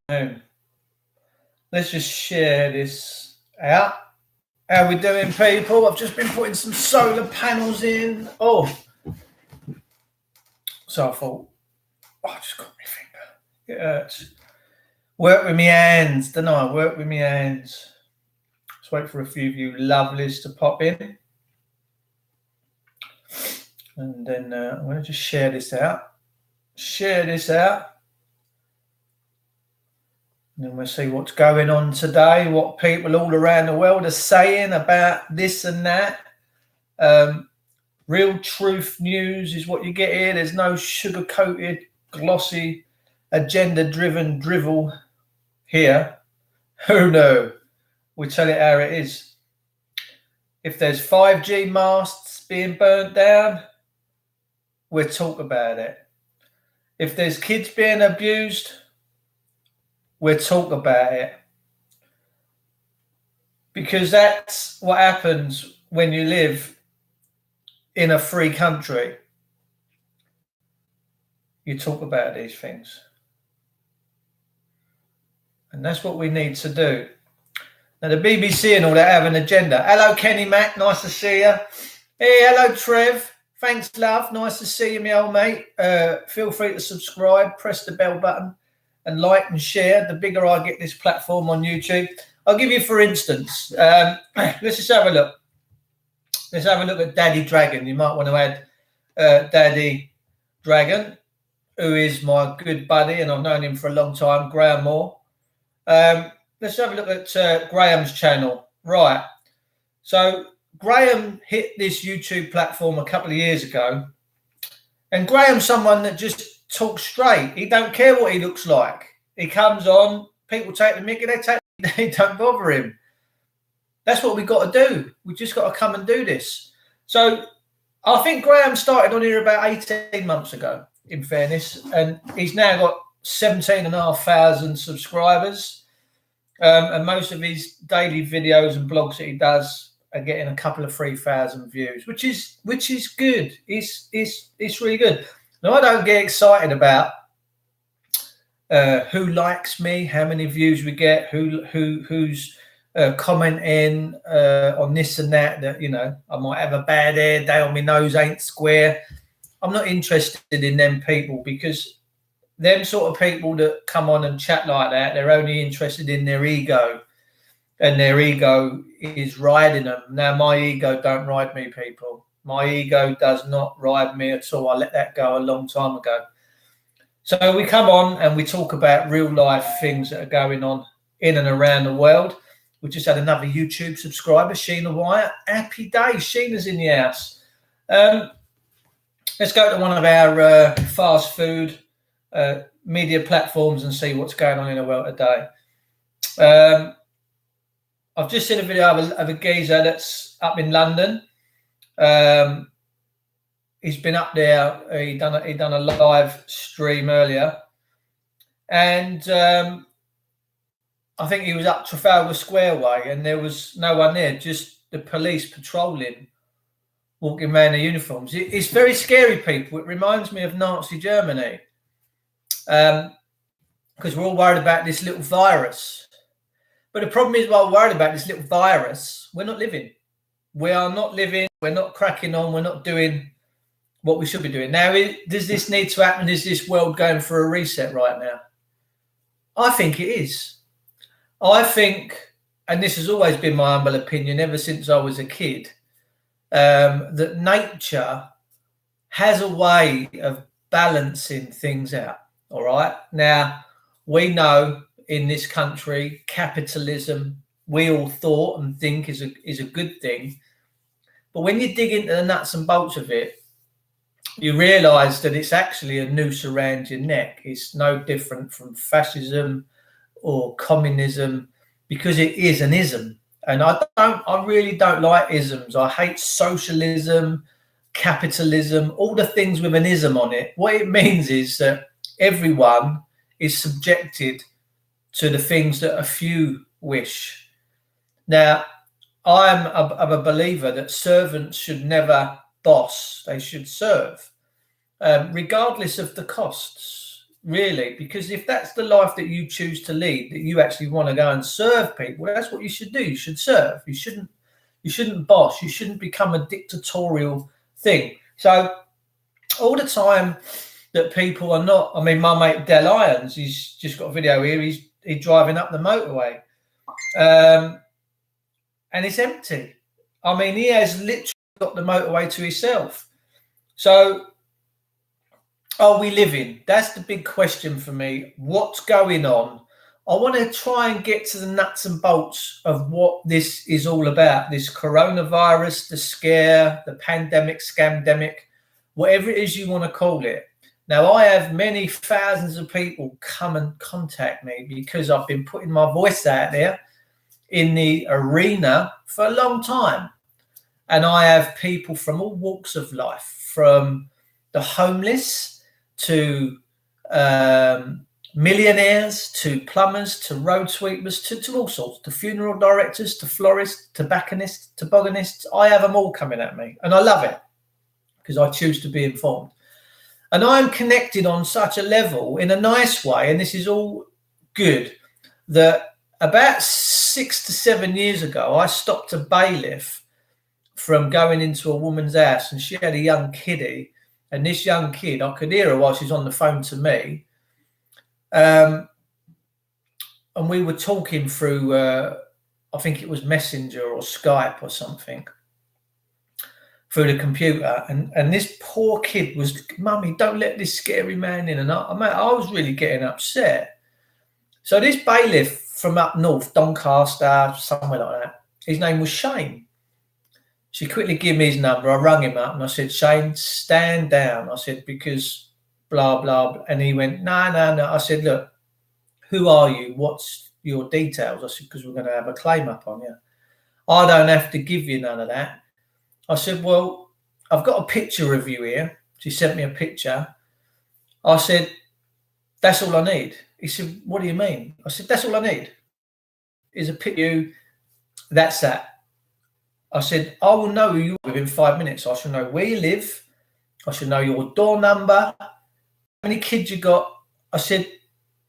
Let's just share this out. How we doing, people? I've just been putting some solar panels in. So I thought, I just got my finger. It hurts. Work with my hands, don't I? Work with my hands. Let's wait for a few of you lovelies to pop in. And then I'm going to just share this out. And then we'll see what's going on today, what people all around the world are saying about this and that. Real truth news is what you get here. There's no sugar-coated, glossy, agenda-driven drivel here. Who knew? We tell it how it is. If there's 5G masts being burnt down, we'll talk about it. If there's kids being abused, we'll talk about it. Because that's what happens when you live in a free country. You talk about these things. And that's what we need to do. Now, the BBC and all that have an agenda. Hello, Kenny Mac. Nice to see you. Hey, hello, Trev. Thanks, love. Nice to see you, my old mate. Feel free to subscribe, press the bell button, and like and share. The bigger I get this platform on YouTube. I'll give you, for instance, let's just have a look. Let's have a look at Daddy Dragon. You might want to add Daddy Dragon, who is my good buddy, and I've known him for a long time, Graham Moore. Let's have a look at Graham's channel. Right. So Graham hit this YouTube platform a couple of years ago. And Graham's someone that just talks straight. He don't care what he looks like. He comes on, people take the mickey, they don't bother him. That's what we got to do. We just got to come and do this. So I think Graham started on here about 18 months ago, in fairness. And he's now got 17,500 subscribers. And most of his daily videos and blogs that he does are getting a couple of 3,000 views, which is good. It's really good. Now, I don't get excited about who likes me, how many views we get, who's commenting on this and that. That, you know, I might have a bad hair day on my nose ain't square. I'm not interested in them people, because them sort of people that come on and chat like that, they're only interested in their ego, and their ego is riding them. Now, my ego don't ride me, people. My ego does not ride me at all. I let that go a long time ago. So we come on and we talk about real life things that are going on in and around the world. We just had another YouTube subscriber, Sheena Wyatt. Happy day. Sheena's in the house. Let's go to one of our fast food media platforms and see what's going on in the world today. I've just seen a video of a geezer that's up in London. He's been up there. He done a live stream earlier, and I think he was up Trafalgar Square way, and there was no one there, just the police patrolling, walking around in uniforms. It's very scary, people. It reminds me of Nazi Germany. Because we're all worried about this little virus. But the problem is, while we're worried about this little virus, we're not living. We are not living. We're not cracking on. We're not doing what we should be doing. Now, does this need to happen? Is this world going for a reset right now? I think it is. I think, and this has always been my humble opinion ever since I was a kid, that nature has a way of balancing things out. All right. Now, we know in this country, capitalism, we all thought and think is a good thing. But when you dig into the nuts and bolts of it, you realise that it's actually a noose around your neck. It's no different from fascism or communism, because it is an ism. And I really don't like isms. I hate socialism, capitalism, all the things with an ism on it. What it means is that everyone is subjected to the things that a few wish. Now, I'm a believer that servants should never boss, they should serve, regardless of the costs. really, because if that's the life that you choose to lead, that you actually want to go and serve people, that's what you should do. You should serve. You shouldn't boss. You shouldn't become a dictatorial thing. So all the time that people are not, I mean, my mate Del Irons, he's just got a video here. He's driving up the motorway, and it's empty. I mean, he has literally got the motorway to himself. So are we living? That's the big question for me. What's going on? I want to try and get to the nuts and bolts of what this is all about. This coronavirus, the scare, the pandemic, scamdemic, whatever it is you want to call it. Now, I have many thousands of people come and contact me because I've been putting my voice out there in the arena for a long time. And I have people from all walks of life, from the homeless to millionaires, to plumbers, to road sweepers, to all sorts, to funeral directors, to florists, tobacconists, tobogganists. I have them all coming at me, and I love it because I choose to be informed. And I'm connected on such a level in a nice way, and this is all good, that about 6 to 7 years ago, I stopped a bailiff from going into a woman's house, and she had a young kiddie. And this young kid, I could hear her while she's on the phone to me. And we were talking through, I think it was Messenger or Skype or something, through the computer. And this poor kid was, "Mummy, don't let this scary man in." And I was really getting upset. So this bailiff from up north, Doncaster, somewhere like that, his name was Shane. She quickly gave me his number. I rang him up and I said, "Shane, stand down." I said, "Because blah, blah, blah." And he went, no. I said, "Look, who are you? What's your details?" I said, "Because we're going to have a claim up on you." "I don't have to give you none of that." I said, "Well, I've got a picture of you here." She sent me a picture. I said, "That's all I need." He said, "What do you mean?" I said, "That's all I need is a picture of you. That's that." I said, "I will know who you are within 5 minutes. I shall know where you live. I shall know your door number, how many kids you got." I said,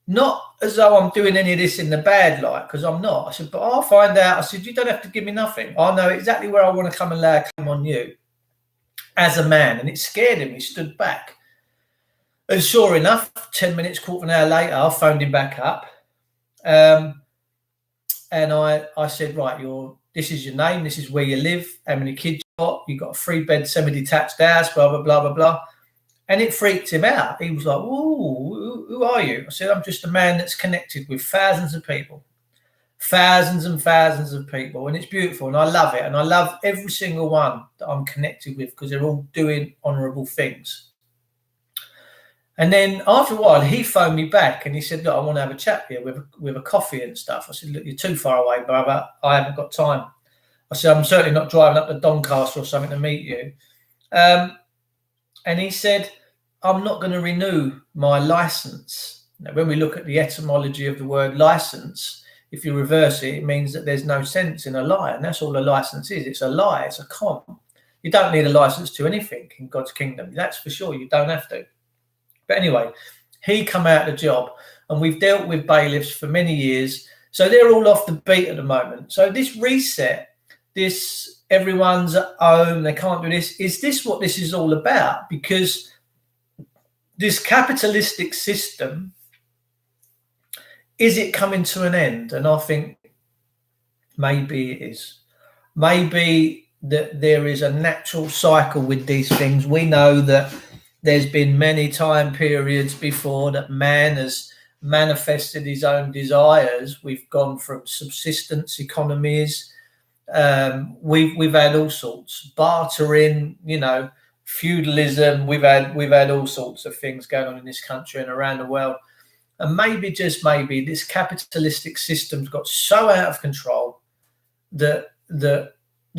not as though I'm doing any of this in the bad light, because I'm not. I said, "But I'll find out." I said, "You don't have to give me nothing. I know exactly where I want to come and lay a claim on you as a man." And it scared him. He stood back. And sure enough, 10 minutes, quarter of an hour later, I phoned him back up. And I said, "Right, this is your name, this is where you live, how many kids you got a 3-bed semi-detached house, blah, blah, blah, blah, blah." And it freaked him out. He was like, "Ooh, who are you?" I said, "I'm just a man that's connected with thousands of people, thousands and thousands of people. And it's beautiful. And I love it. And I love every single one that I'm connected with because they're all doing honourable things." And then after a while, he phoned me back and he said, "Look, I want to have a chat here with a coffee and stuff." I said, "Look, you're too far away, brother. I haven't got time." I said, "I'm certainly not driving up to Doncaster or something to meet you." And he said, "I'm not going to renew my license." Now, when we look at the etymology of the word license, if you reverse it, it means that there's no sense in a lie. And that's all a license is. It's a lie. It's a con. You don't need a license to anything in God's kingdom. That's for sure. You don't have to. But anyway, he come out of the job, and we've dealt with bailiffs for many years. So they're all off the beat at the moment. So this reset, this everyone's at home, they can't do this. Is this what this is all about? Because this capitalistic system, is it coming to an end? And I think maybe it is. Maybe that there is a natural cycle with these things. We know that there's been many time periods before that man has manifested his own desires. We've gone from subsistence economies. We've had all sorts, bartering, feudalism. We've had all sorts of things going on in this country and around the world. And maybe, just maybe, this capitalistic system's got so out of control that the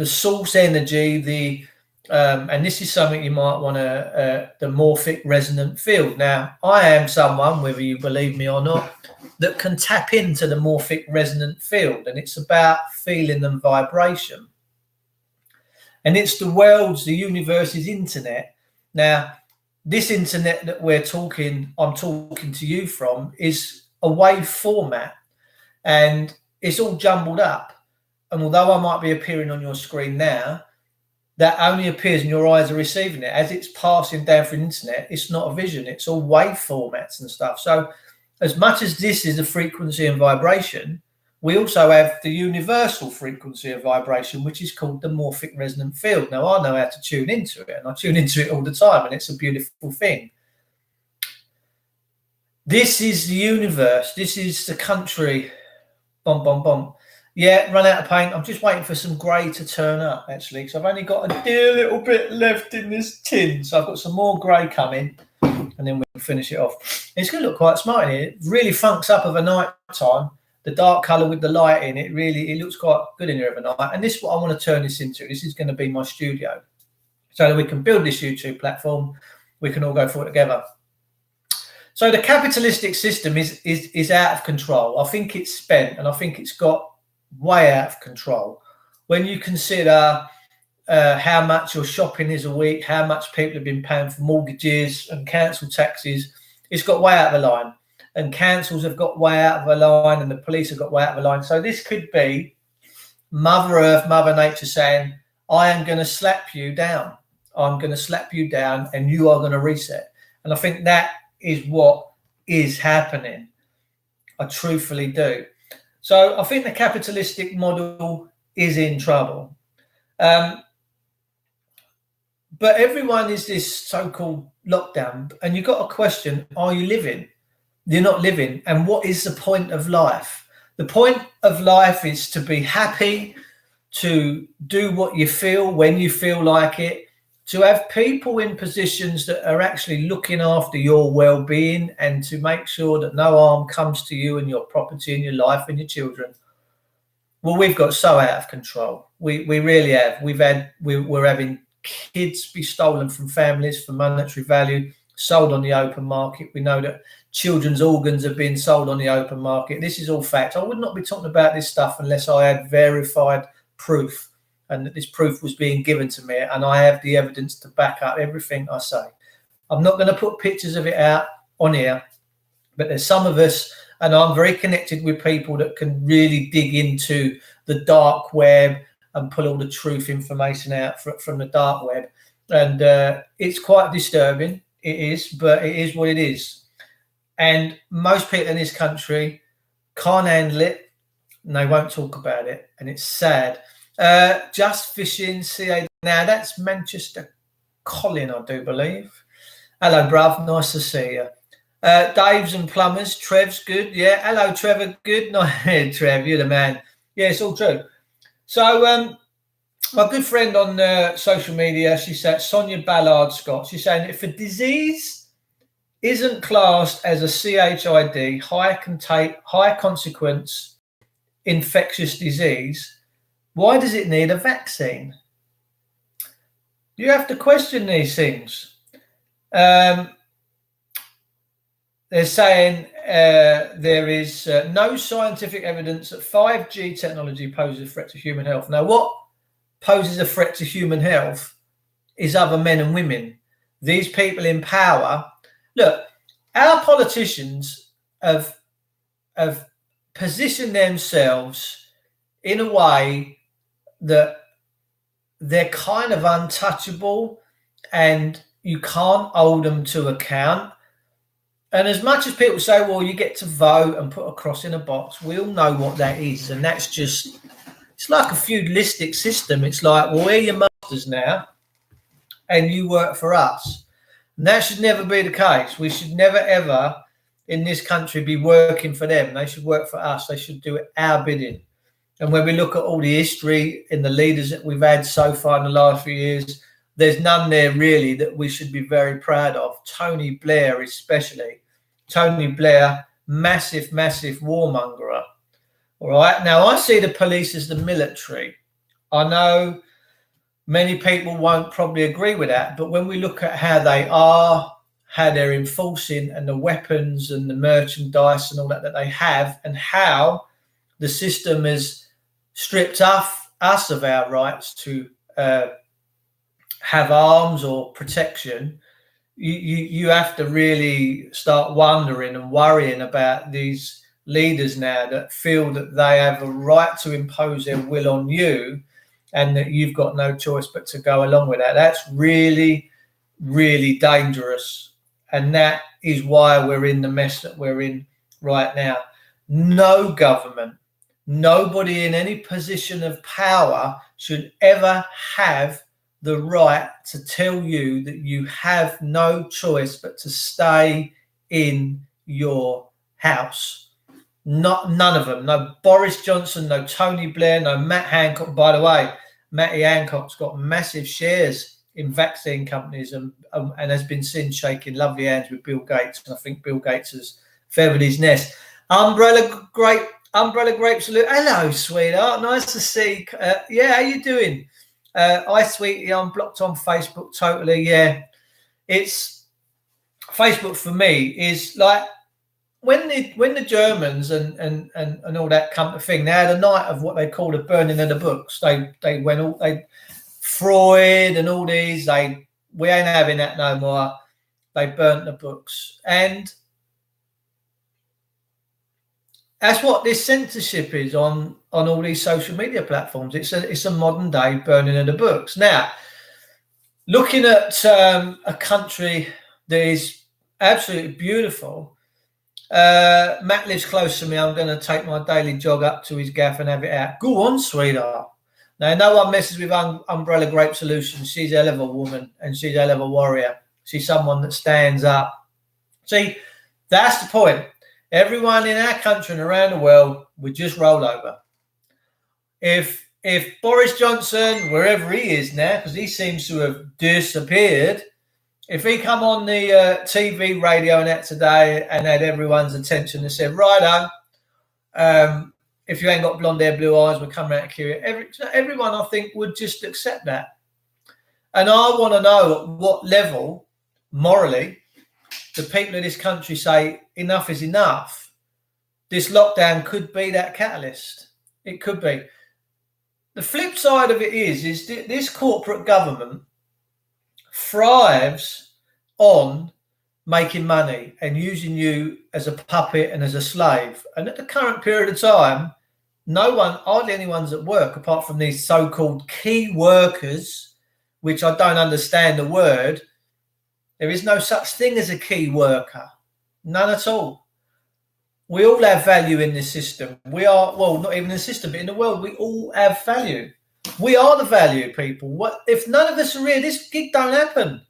source energy, and this is something you might want to, the morphic resonant field. Now, I am someone, whether you believe me or not, that can tap into the morphic resonant field, and it's about feeling and vibration. And it's the world's, the universe's internet. Now, this internet that I'm talking to you from, is a wave format, and it's all jumbled up. And although I might be appearing on your screen now, that only appears when your eyes are receiving it. As it's passing down through the internet, it's not a vision, it's all wave formats and stuff. So as much as this is a frequency and vibration, we also have the universal frequency of vibration, which is called the morphic resonant field. Now, I know how to tune into it, and I tune into it all the time, and it's a beautiful thing. This is the universe. This is the country. Bom, bom, bom. Yeah, run out of paint. I'm just waiting for some grey to turn up, actually, because I've only got a dear little bit left in this tin. So I've got some more grey coming, and then we can finish it off. It's going to look quite smart in here. It really funks up of a night time. The dark colour with the light in it, it looks quite good in here of a night. And this is what I want to turn this into. This is going to be my studio. So that we can build this YouTube platform. We can all go for it together. So the capitalistic system is out of control. I think it's spent, and I think it's got way out of control. When you consider how much your shopping is a week, how much people have been paying for mortgages and council taxes, it's got way out of the line. And councils have got way out of the line, and the police have got way out of the line. So this could be Mother Earth, Mother Nature saying, I am going to slap you down. I'm going to slap you down, and you are going to reset. And I think that is what is happening. I truthfully do. So I think the capitalistic model is in trouble. But everyone is this so-called lockdown, and you've got a question, are you living? You're not living. And what is the point of life? The point of life is to be happy, to do what you feel when you feel like it, to have people in positions that are actually looking after your well-being, and to make sure that no harm comes to you and your property and your life and your children. Well, we've got so out of control. We really have. We're having kids be stolen from families for monetary value, sold on the open market. We know that children's organs have been sold on the open market. This is all fact. I would not be talking about this stuff unless I had verified proof, and that this proof was being given to me, and I have the evidence to back up everything I say. I'm not going to put pictures of it out on here, but there's some of us, and I'm very connected with people that can really dig into the dark web and pull all the truth information out from the dark web. And it's quite disturbing. It is, but it is what it is. And most people in this country can't handle it, and they won't talk about it, and it's sad. Just Fishing CA. Now that's Manchester Colin, I do believe. Hello, bruv. Nice to see you. Dave's and Plumbers. Trev's good. Yeah. Hello, Trevor. Good. No, Trev, you're the man. Yeah, it's all true. So, my good friend on social media, she said, Sonia Ballard Scott, she's saying if a disease isn't classed as a CHID, high consequence infectious disease, why does it need a vaccine? You have to question these things. They're saying there is no scientific evidence that 5G technology poses a threat to human health. Now, what poses a threat to human health is other men and women. These people in power. Look, our politicians have positioned themselves in a way that they're kind of untouchable, and you can't hold them to account. And as much as people say, well, you get to vote and put a cross in a box, we all know what that is. And that's just, it's like a feudalistic system. It's like, well, we're your masters now, and you work for us. And that should never be the case. We should never, ever in this country be working for them. They should work for us. They should do our bidding. And when we look at all the history and the leaders that we've had so far in the last few years, there's none there really that we should be very proud of. Tony Blair especially. Tony Blair, massive, massive warmonger. All right. Now, I see the police as the military. I know many people won't probably agree with that, but when we look at how they are, how they're enforcing, and the weapons and the merchandise and all that they have, and how the system has stripped us of our rights to have arms or protection, you have to really start wondering and worrying about these leaders now that feel that they have a right to impose their will on you and that you've got no choice but to go along with that. That's really, really dangerous. And that is why we're in the mess that we're in right now. No government, nobody in any position of power should ever have the right to tell you that you have no choice but to stay in your house. None of them. No Boris Johnson, no Tony Blair, no Matt Hancock. By the way, Matty Hancock's got massive shares in vaccine companies and has been seen shaking lovely hands with Bill Gates. And I think Bill Gates has feathered his nest. Umbrella Grape Salute. Hello, sweetheart. Nice to see. Yeah, how you doing? Hi, sweetie. I'm blocked on Facebook totally. Yeah, it's Facebook for me is like when the Germans and all that kind of thing. They had a night of what they called a burning of the books. They went all Freud and all these. We ain't having that no more. They burnt the books, and that's what this censorship is on all these social media platforms. It's a modern day burning of the books. Now, looking at a country that is absolutely beautiful. Matt lives close to me. I'm going to take my daily jog up to his gaff and have it out. Go on, sweetheart. Now, no one messes with Umbrella Grape Solutions. She's a hell of a woman and she's a hell of a warrior. She's someone that stands up. See, that's the point. Everyone in our country and around the world would just roll over. If Boris Johnson, wherever he is now, because he seems to have disappeared, if he come on the TV, radio and that today and had everyone's attention and said, righto, if you ain't got blonde hair, blue eyes, we'll come around and kill you. Everyone, I think, would just accept that. And I want to know at what level, morally, the people of this country say enough is enough. This lockdown could be that catalyst. It could be. The flip side of it is this corporate government thrives on making money and using you as a puppet and as a slave. And at the current period of time, hardly anyone's at work apart from these so-called key workers, which I don't understand the word. There is no such thing as a key worker. None at all. We all have value in this system. We are, well, not even in the system, but in the world, we all have value. We are the value, people. What if none of us are here? This gig don't happen.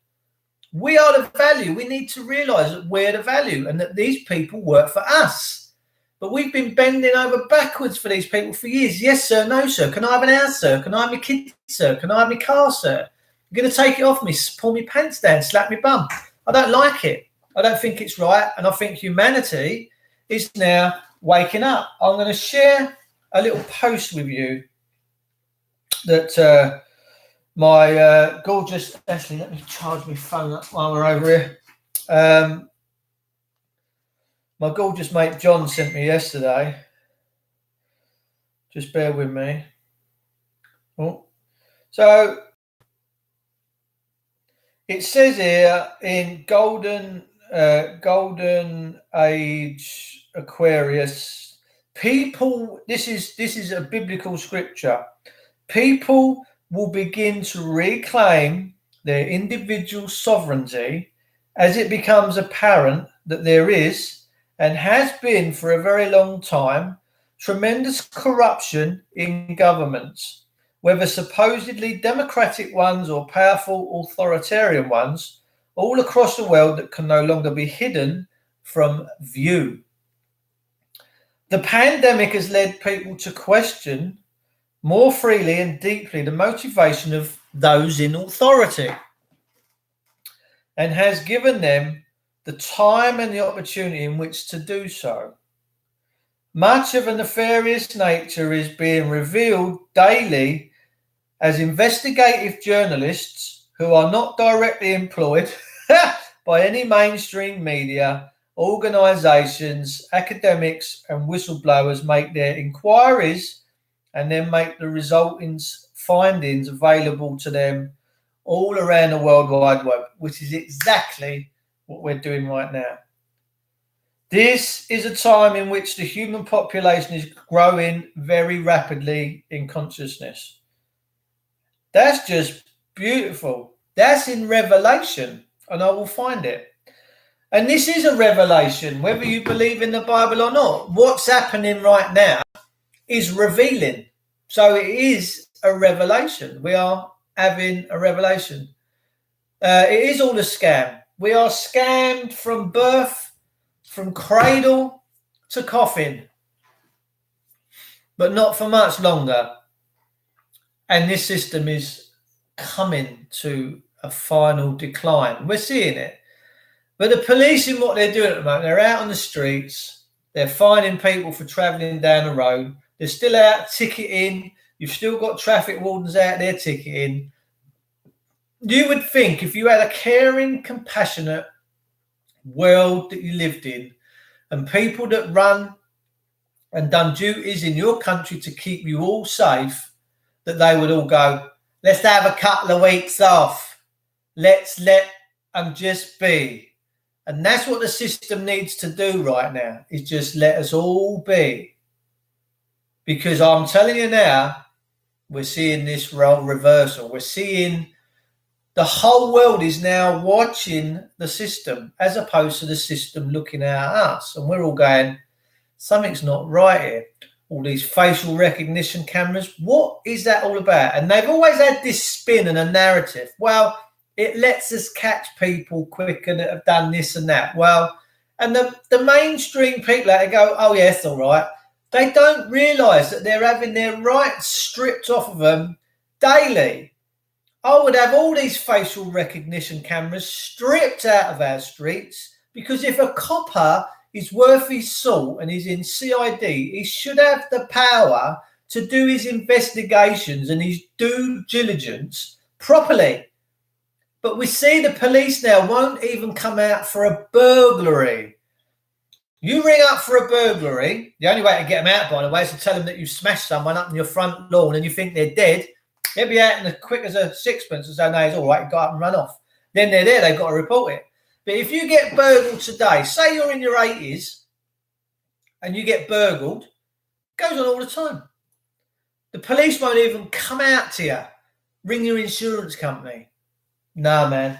We are the value. We need to realise that we're the value and that these people work for us. But we've been bending over backwards for these people for years. Yes, sir. No, sir. Can I have an house, sir? Can I have my kids, sir? Can I have my car, sir? You're going to take it off me, pull me pants down, slap me bum. I don't like it. I don't think it's right. And I think humanity is now waking up. I'm going to share a little post with you that my gorgeous, actually, let me charge my phone up while we're over here. My gorgeous mate John sent me yesterday. Just bear with me. Oh. So it says here in Golden Age Aquarius, people, this is a biblical scripture. People will begin to reclaim their individual sovereignty as it becomes apparent that there is and has been for a very long time tremendous corruption in governments, whether supposedly democratic ones or powerful authoritarian ones, all across the world that can no longer be hidden from view. The pandemic has led people to question more freely and deeply the motivation of those in authority and has given them the time and the opportunity in which to do so. Much of a nefarious nature is being revealed daily as investigative journalists who are not directly employed by any mainstream media, organisations, academics and whistleblowers make their inquiries and then make the resulting findings available to them all around the World Wide Web, which is exactly what we're doing right now. This is a time in which the human population is growing very rapidly in consciousness. That's just beautiful. That's in Revelation, and I will find it. And this is a revelation, whether you believe in the Bible or not. What's happening right now is revealing. So it is a revelation. We are having a revelation. It is all a scam. We are scammed from birth, from cradle to coffin, but not for much longer. And this system is coming to a final decline. We're seeing it. But the police, in what they're doing at the moment, they're out on the streets, they're fining people for travelling down the road, they're still out ticketing, you've still got traffic wardens out there ticketing. You would think if you had a caring, compassionate world that you lived in, and people that run and done duties in your country to keep you all safe, that they would all go, let's have a couple of weeks off. Let's let them just be. And that's what the system needs to do right now, is just let us all be. Because I'm telling you now, we're seeing this role reversal. We're seeing the whole world is now watching the system as opposed to the system looking at us. And we're all going, something's not right here. All these facial recognition cameras, what is that all about? And they've always had this spin and a narrative. Well, it lets us catch people quicker that have done this and that. Well, and the mainstream people out there go, oh, yes, all right. They don't realise that they're having their rights stripped off of them daily. I would have all these facial recognition cameras stripped out of our streets, because if a copper is worth his salt and he's in CID, he should have the power to do his investigations and his due diligence properly. But we see the police now won't even come out for a burglary. You ring up for a burglary, the only way to get them out, by the way, is to tell them that you've smashed someone up in your front lawn and you think they're dead. They'll be out in as quick as a sixpence and say, no, it's all right, go up and run off. Then they're there, they've got to report it. But if you get burgled today, say you're in your 80s and you get burgled, it goes on all the time. The police won't even come out to you. Ring your insurance company. No, man.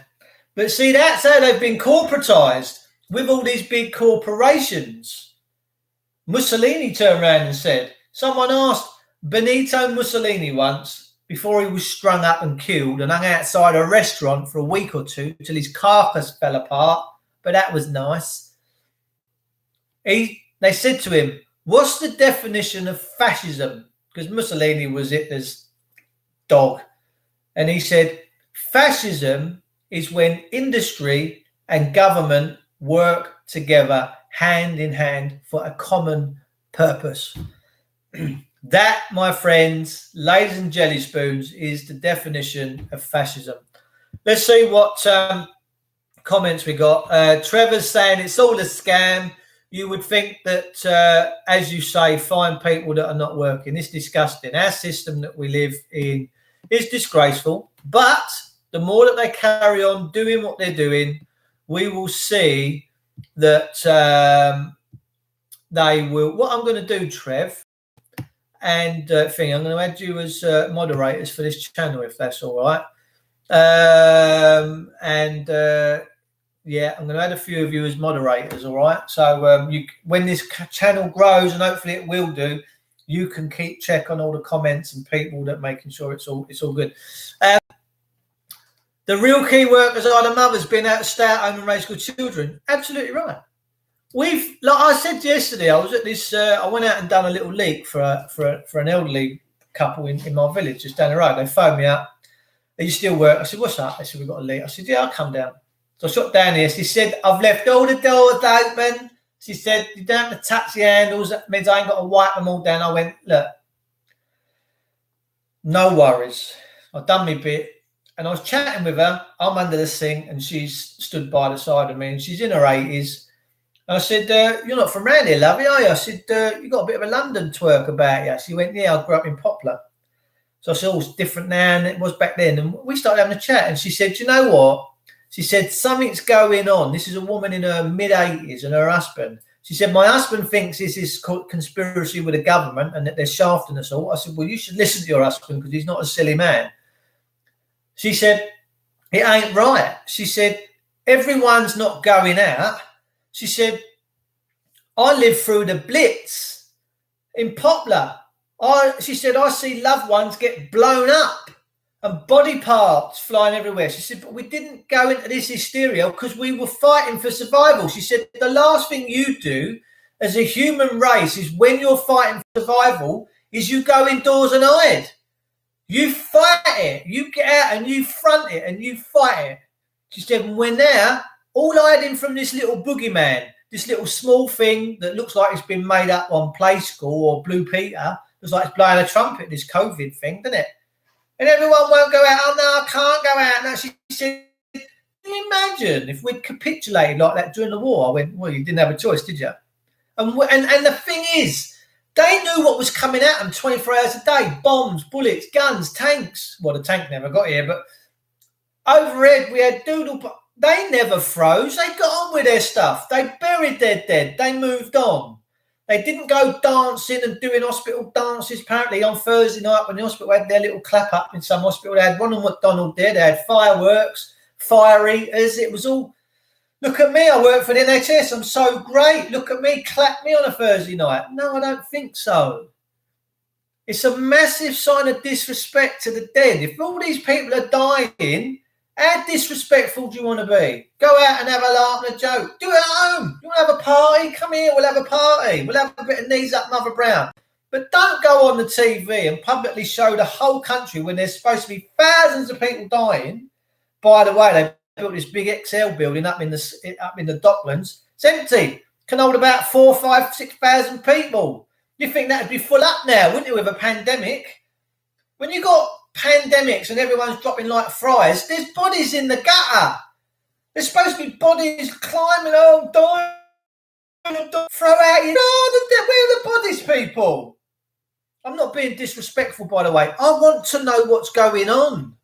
But see, that's how they've been corporatised with all these big corporations. Mussolini turned around and said, someone asked Benito Mussolini once, before he was strung up and killed and hung outside a restaurant for a week or two till his carcass fell apart, but that was nice. They said to him, what's the definition of fascism? Because Mussolini was Hitler's dog. And he said, fascism is when industry and government work together hand in hand for a common purpose. That, my friends, ladies and jelly spoons, is the definition of fascism. Let's see what comments we got. Trevor's saying it's all a scam. You would think that, as you say, find people that are not working. It's disgusting. Our system that we live in is disgraceful. But the more that they carry on doing what they're doing, we will see that they will. What I'm going to do, Trev, and I'm going to add you as moderators for this channel, if that's all right. Yeah, I'm going to add a few of you as moderators, all right? So when this channel grows, and hopefully it will do, you can keep check on all the comments and people that making sure it's all good. The real key workers are the mothers being out to stay at home and raise good children. Absolutely right. Like I said yesterday, I was at this. I went out and done a little leak for an elderly couple in my village just down the road. They phoned me up. Are you still work? I said, what's up? They said, we've got a leak. I said, yeah, I'll come down. So I shot down here. She said, I've left all the doors open. She said, you don't have to touch the handles. That means I ain't got to wipe them all down. I went, look, no worries. I've done my bit. And I was chatting with her. I'm under the sink and she's stood by the side of me and she's in her 80s. I said, you're not from around here, lovey, are you? I said, you got a bit of a London twerk about you. She went, yeah, I grew up in Poplar. So I said, oh, it's different now than it was back then. And we started having a chat. And she said, do you know what? She said, something's going on. This is a woman in her mid-80s and her husband. She said, my husband thinks this is conspiracy with the government and that they're shafting us all. I said, well, you should listen to your husband because he's not a silly man. She said, it ain't right. She said, everyone's not going out. She said, I lived through the Blitz in Poplar. She said, I see loved ones get blown up and body parts flying everywhere. She said, but we didn't go into this hysteria because we were fighting for survival. She said, the last thing you do as a human race is when you're fighting for survival is you go indoors and hide. You fight it. You get out and you front it and you fight it. She said, we're now all hiding from this little boogeyman, this little small thing that looks like it's been made up on Play School or Blue Peter. Looks like it's blowing a trumpet, this COVID thing, doesn't it? And everyone won't go out. Oh, no, I can't go out. Now she said, can you imagine if we'd capitulated like that during the war? I went, well, you didn't have a choice, did you? And the thing is, they knew what was coming at them 24 hours a day. Bombs, bullets, guns, tanks. Well, the tank never got here, but overhead we had doodle. They never froze. They got on with their stuff. They buried their dead. They moved on. They didn't go dancing and doing hospital dances. Apparently on Thursday night when the hospital had their little clap up in some hospital, they had Ronald McDonald there. They had fireworks, fire eaters. It was all, look at me, I work for the NHS. I'm so great. Look at me, clap me on a Thursday night. No, I don't think so. It's a massive sign of disrespect to the dead. If all these people are dying, how disrespectful do you want to be? Go out and have a laugh and a joke. Do it at home. You want to have a party? Come here, we'll have a party. We'll have a bit of knees up Mother Brown. But don't go on the TV and publicly show the whole country when there's supposed to be thousands of people dying. By the way, they built this big XL building up in the Docklands. It's empty. Can hold about 4,000, 5,000, 6,000 people. You think that'd be full up now, wouldn't you, with a pandemic? When you got pandemics and everyone's dropping like fries, there's bodies in the gutter. There's supposed to be bodies climbing on, dying, throw out your... No, where are the bodies, people? I'm not being disrespectful, by the way. I want to know what's going on.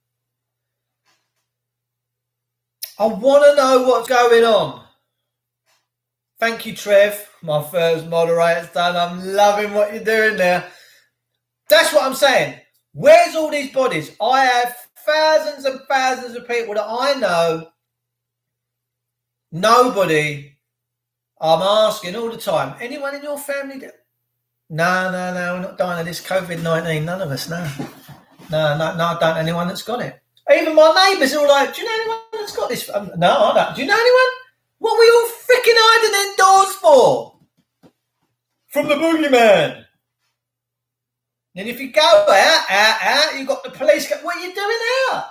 I want to know what's going on. Thank you, Trev. My first moderator's done. I'm loving what you're doing there. That's what I'm saying. Where's all these bodies? I have thousands and thousands of people that I know. Nobody. I'm asking all the time. Anyone in your family? No, we're not dying of this COVID-19. None of us, no. No, I don't know anyone that's got it. Even my neighbours are all like, do you know anyone that's got this? No, I don't. Do you know anyone? What are we all freaking hiding indoors for? From the boogeyman. And if you go out, you've got the police go, what are you doing out?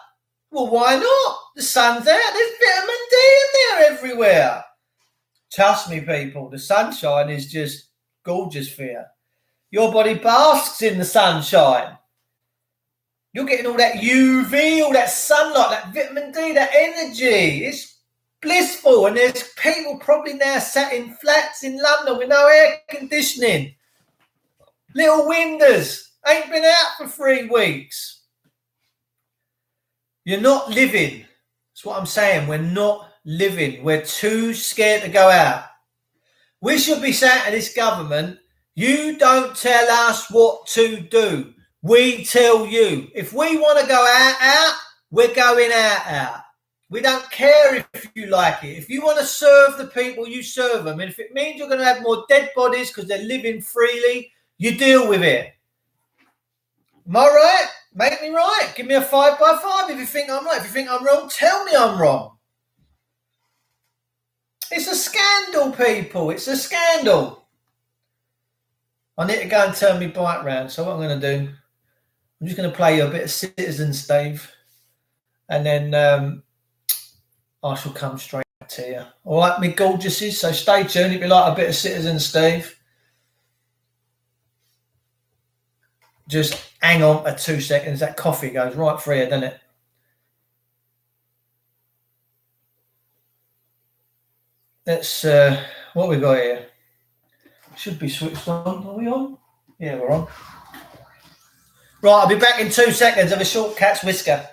Well, why not? The sun's out. There's vitamin D in there everywhere. Trust me, people, the sunshine is just gorgeous for you. Your body basks in the sunshine. You're getting all that UV, all that sunlight, that vitamin D, that energy. It's blissful. And there's people probably now sat in flats in London with no air conditioning. Little windows. Ain't been out for 3 weeks. You're not living. That's what I'm saying. We're not living. We're too scared to go out. We should be saying to this government, you don't tell us what to do. We tell you. If we want to go out, we're going out. We don't care if you like it. If you want to serve the people, you serve them. And if it means you're going to have more dead bodies because they're living freely, you deal with it. Am I right? Make me right. Give me a 5 by 5 if you think I'm right. If you think I'm wrong, tell me I'm wrong. It's a scandal, people. It's a scandal. I need to go and turn my bike round. So what I'm going to do, I'm just going to play you a bit of Citizens, Dave. And then I shall come straight to you. All right, me gorgeouses. So stay tuned if you like a bit of Citizens, Steve. Just hang on for 2 seconds. That coffee goes right through you, doesn't it? Let's, what we got here? Should be switched on. Are we on? Yeah, we're on. Right, I'll be back in 2 seconds of a short cat's whisker.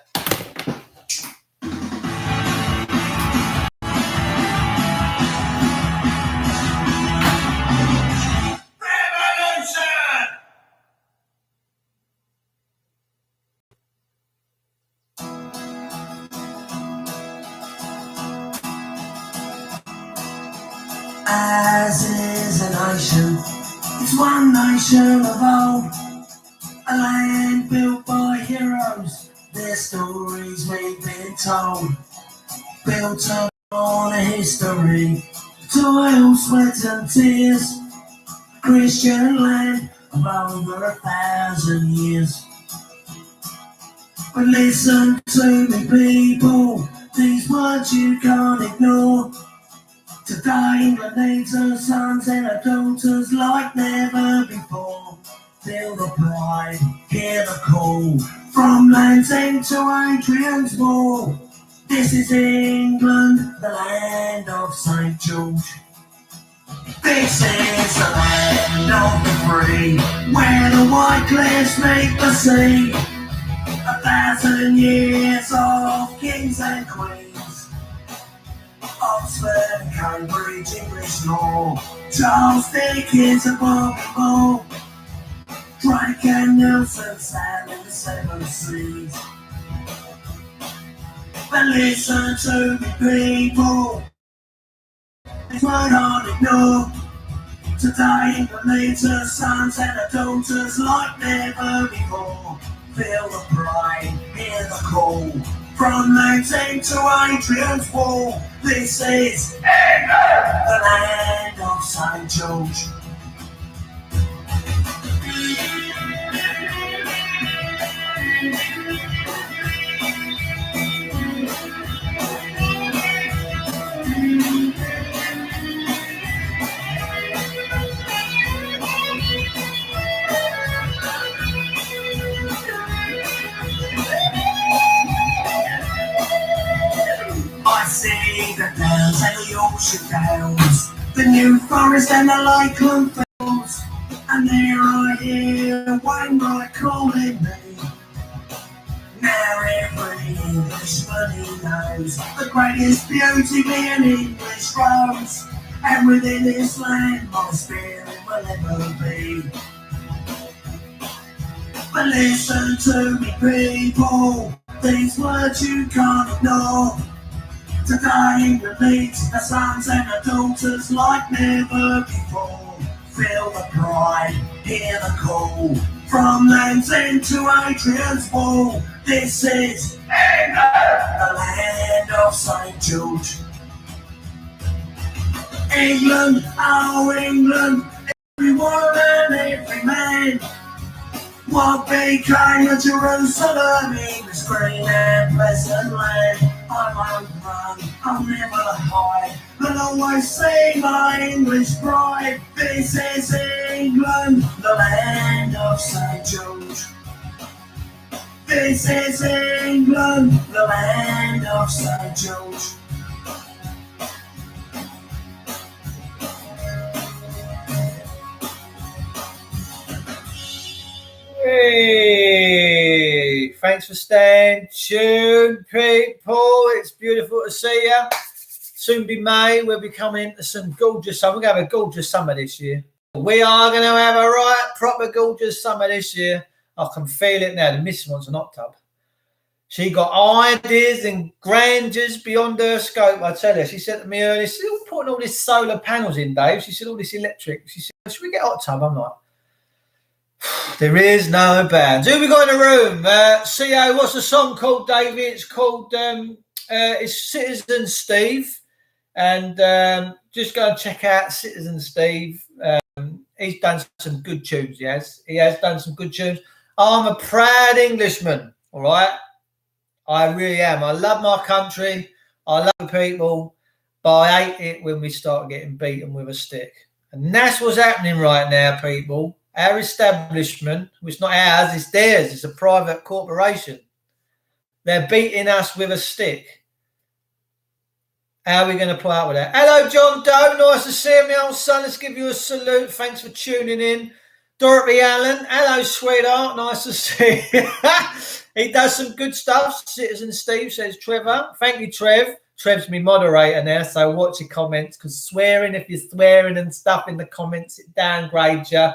As is a nation, it's one nation of old, a land built by heroes, their stories we've been told, built on a history, toil, sweat and tears, Christian land of over 1,000 years. But listen to me people, these words you can't ignore. Today England needs her sons and her daughters like never before. Feel the pride, hear the call, from Land's End to Adrian's Wall. This is England, the land of St. George. This is the land of the free, where the white cliffs meet the sea. 1,000 years of kings and queens, Oxford and Cambridge, English law, Charles Dickens and Bobby Moore, Drake and Nelson sailed in the 7 seas. But listen to me people, this word hard ignore. Today England needs her sons and her daughters like never before. Feel the pride, hear the call, from Land's End to Adrian's Wall. This is England, the land of St. George. I see the downs and the Yorkshire Downs, the New Forest and the Lakeland Fells, and there I hear Wainwright calling me. Now every Englishman he knows the greatest beauty being English rose, and within this land my spirit will ever be. But listen to me people, these words you can't ignore. Today England needs her sons and her daughters like never before. Feel the pride, hear the call, from Land's End to Adrian's Wall. This is England, the land of St. George. England, oh England, every woman, every man. What became of Jerusalem, English green and pleasant land? I won't run, I'll never hide, and always see my English pride. This is England, the land of St. George. This is England, the land of St. George. Hey, thanks for staying tuned, people. It's beautiful to see you. Soon be May. We'll be coming into some gorgeous summer. We're going to have a gorgeous summer this year. We are going to have a right, proper gorgeous summer this year. I can feel it now. The Miss wants an hot tub. She got ideas and grandeurs beyond her scope, I tell you. She said to me earlier, she's still putting all these solar panels in, Dave. She said, all this electric. She said, should we get a hot tub? I'm like, there is no bands. Who we got in the room? CO, what's the song called, Davey? It's called it's Citizen Steve. And just go and check out Citizen Steve. He's done some good tunes, he has. He has done some good tunes. I'm a proud Englishman, all right? I really am. I love my country. I love people. But I hate it when we start getting beaten with a stick. And that's what's happening right now, people. Our establishment, which is not ours, it's theirs. It's a private corporation. They're beating us with a stick. How are we going to play out with that? Hello, John Doe. Nice to see you, my old son. Let's give you a salute. Thanks for tuning in. Dorothy Allen, hello, sweetheart. Nice to see you. He does some good stuff. Citizen Steve says, Trevor. Thank you, Trev. Trev's my moderator now, so watch your comments, because swearing, if you're swearing and stuff in the comments, it downgrades you.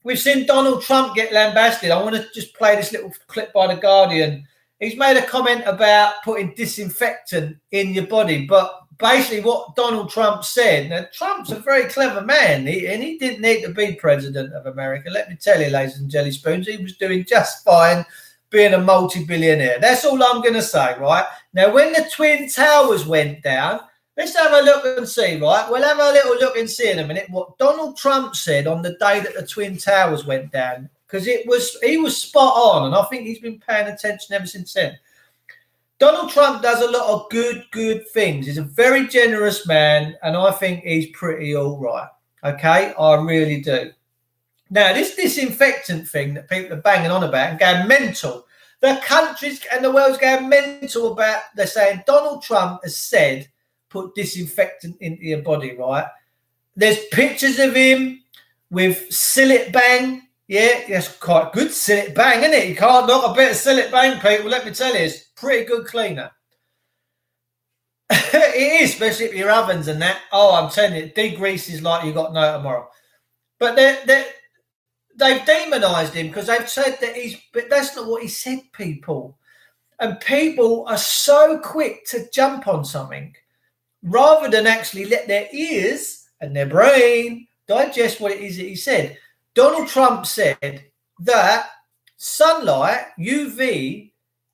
We've seen Donald Trump get lambasted. I want to just play this little clip by The Guardian. He's made a comment about putting disinfectant in your body, but basically what Donald Trump said, now Trump's a very clever man, and he didn't need to be president of America. Let me tell you, ladies and jelly spoons, he was doing just fine being a multi-billionaire. That's all I'm going to say, right? Now, when the Twin Towers went down, let's have a look and see, right? We'll have a little look and see in a minute what Donald Trump said on the day that the Twin Towers went down, because he was spot on, and I think he's been paying attention ever since then. Donald Trump does a lot of good things. He's a very generous man, and I think he's pretty all right. Okay, I really do. Now, this disinfectant thing that people are banging on about and going mental, the countries and the world's going mental about, they're saying Donald Trump has said, put disinfectant into your body, right? There's pictures of him with Cillit Bang. Yeah, that's quite good, Cillit Bang, isn't it? You can't knock a bit of Cillit Bang, people. Let me tell you, it's pretty good cleaner. It is, especially if your ovens and that. Oh, I'm telling you, it degreases like you got no tomorrow. But they've demonised him because they've said that but that's not what he said, people. And people are so quick to jump on something rather than actually let their ears and their brain digest what it is that he said. Donald Trump said that sunlight, UV,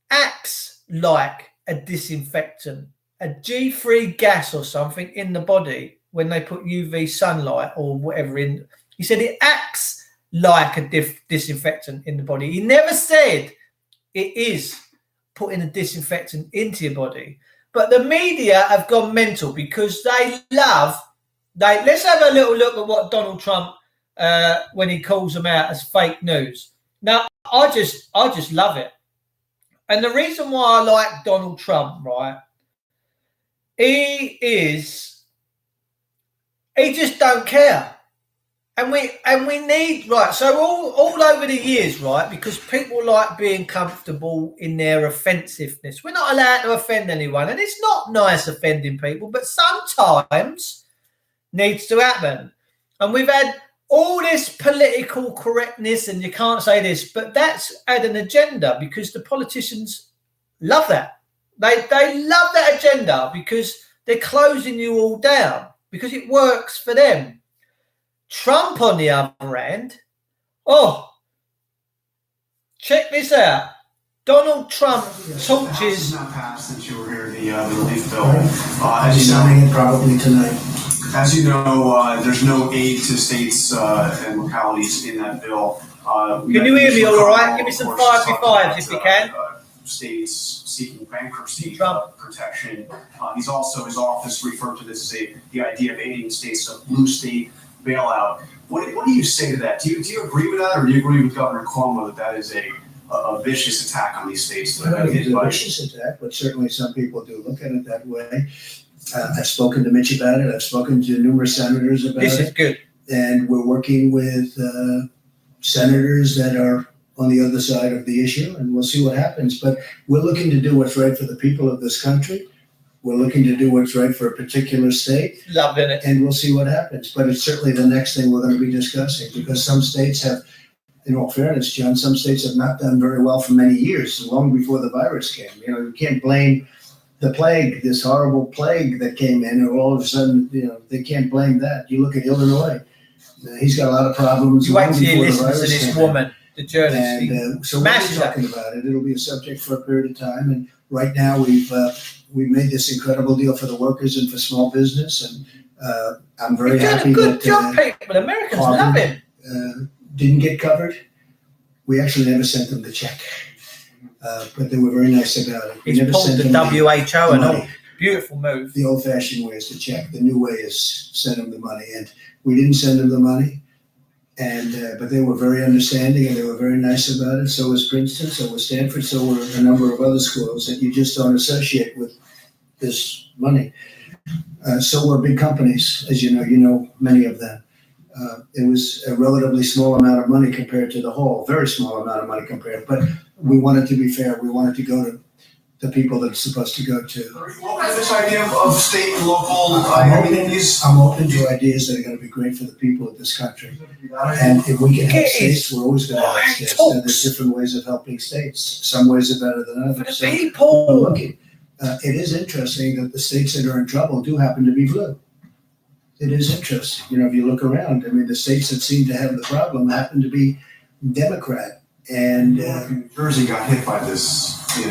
acts like a disinfectant, a G3 gas or something in the body when they put UV sunlight or whatever in. He said it acts like a disinfectant in the body. He never said it is putting a disinfectant into your body. But the media have gone mental because let's have a little look at what Donald Trump, when he calls them out as fake news. Now, I just love it. And the reason why I like Donald Trump, right, he just don't care. And we need, right, so all over the years, right, because people like being comfortable in their offensiveness. We're not allowed to offend anyone, and it's not nice offending people, but sometimes needs to happen. And we've had all this political correctness, and you can't say this, but that's had an agenda because the politicians love that. They love that agenda because they're closing you all down because it works for them. Trump, on the other hand, check this out. Donald Trump torches. Not passed since you were here, the relief bill. As you know, probably tonight. As you know, there's no aid to states and localities in that bill. Can you hear me all right? Give me some 5v5s if you can. States seeking bankruptcy Trump. protection. His office referred to this as the idea of aiding states, a blue state bailout. What do you say to that? Do you agree with that, or do you agree with Governor Cuomo that is a vicious attack on these states? I don't think it's a vicious attack, but certainly some people do look at it that way. I've spoken to Mitch about it. I've spoken to numerous senators about it. This is good. And we're working with senators that are on the other side of the issue, and we'll see what happens. But we're looking to do what's right for the people of this country. We're looking to do what's right for a particular state. Loving it. And we'll see what happens. But it's certainly the next thing we're going to be discussing, because some states have, in all fairness, John, some states have not done very well for many years, long before the virus came. You can't blame the plague, this horrible plague that came in, and all of a sudden, they can't blame that. You look at Illinois, he's got a lot of problems. You wait till you listen to this woman, the journalist. And so we'll be talking about it. It'll be a subject for a period of time. And right now we've made this incredible deal for the workers and for small business. And I'm very happy He's done a good that job, people. Americans love him. Didn't get covered. We actually never sent them the check. But they were very nice about it. He's pulled the WHO and all. Beautiful move. The old-fashioned way is to check. The new way is send them the money. And we didn't send them the money. And but they were very understanding and they were very nice about it. So was Princeton, so was Stanford, so were a number of other schools that you just don't associate with this money. So were big companies, as you know many of them. It was a relatively small amount of money compared to the whole, very small amount of money compared. But we wanted to be fair. We wanted to go to the people that it's supposed to go to. What is this idea of state and local immunities? I'm open to ideas that are going to be great for the people of this country. And if we can help states, we're always going to help states. And there's different ways of helping states. Some ways are better than others. For the people. Look, it is interesting that the states that are in trouble do happen to be blue. It is interesting. You know, if you look around, I mean, the states that seem to have the problem happen to be Democrat. And New Jersey got hit by this, New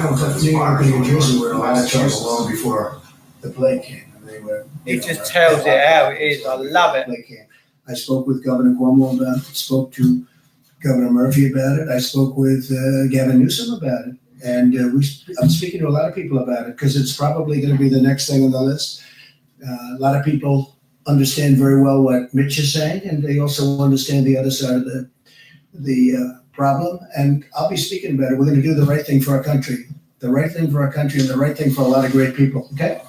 York and New Jersey were in a lot of trouble long before the plague came. And they were, It just tells it how it is. I love it. I spoke with Governor Cuomo about it, spoke to Governor Murphy about it, I spoke with Gavin Newsom about it. And I'm speaking to a lot of people about it because it's probably going to be the next thing on the list. A lot of people understand very well what Mitch is saying, and they also understand the other side of the problem. And I'll be speaking about it. We're going to do the right thing for our country, the right thing for our country, and the right thing for a lot of great people. Okay?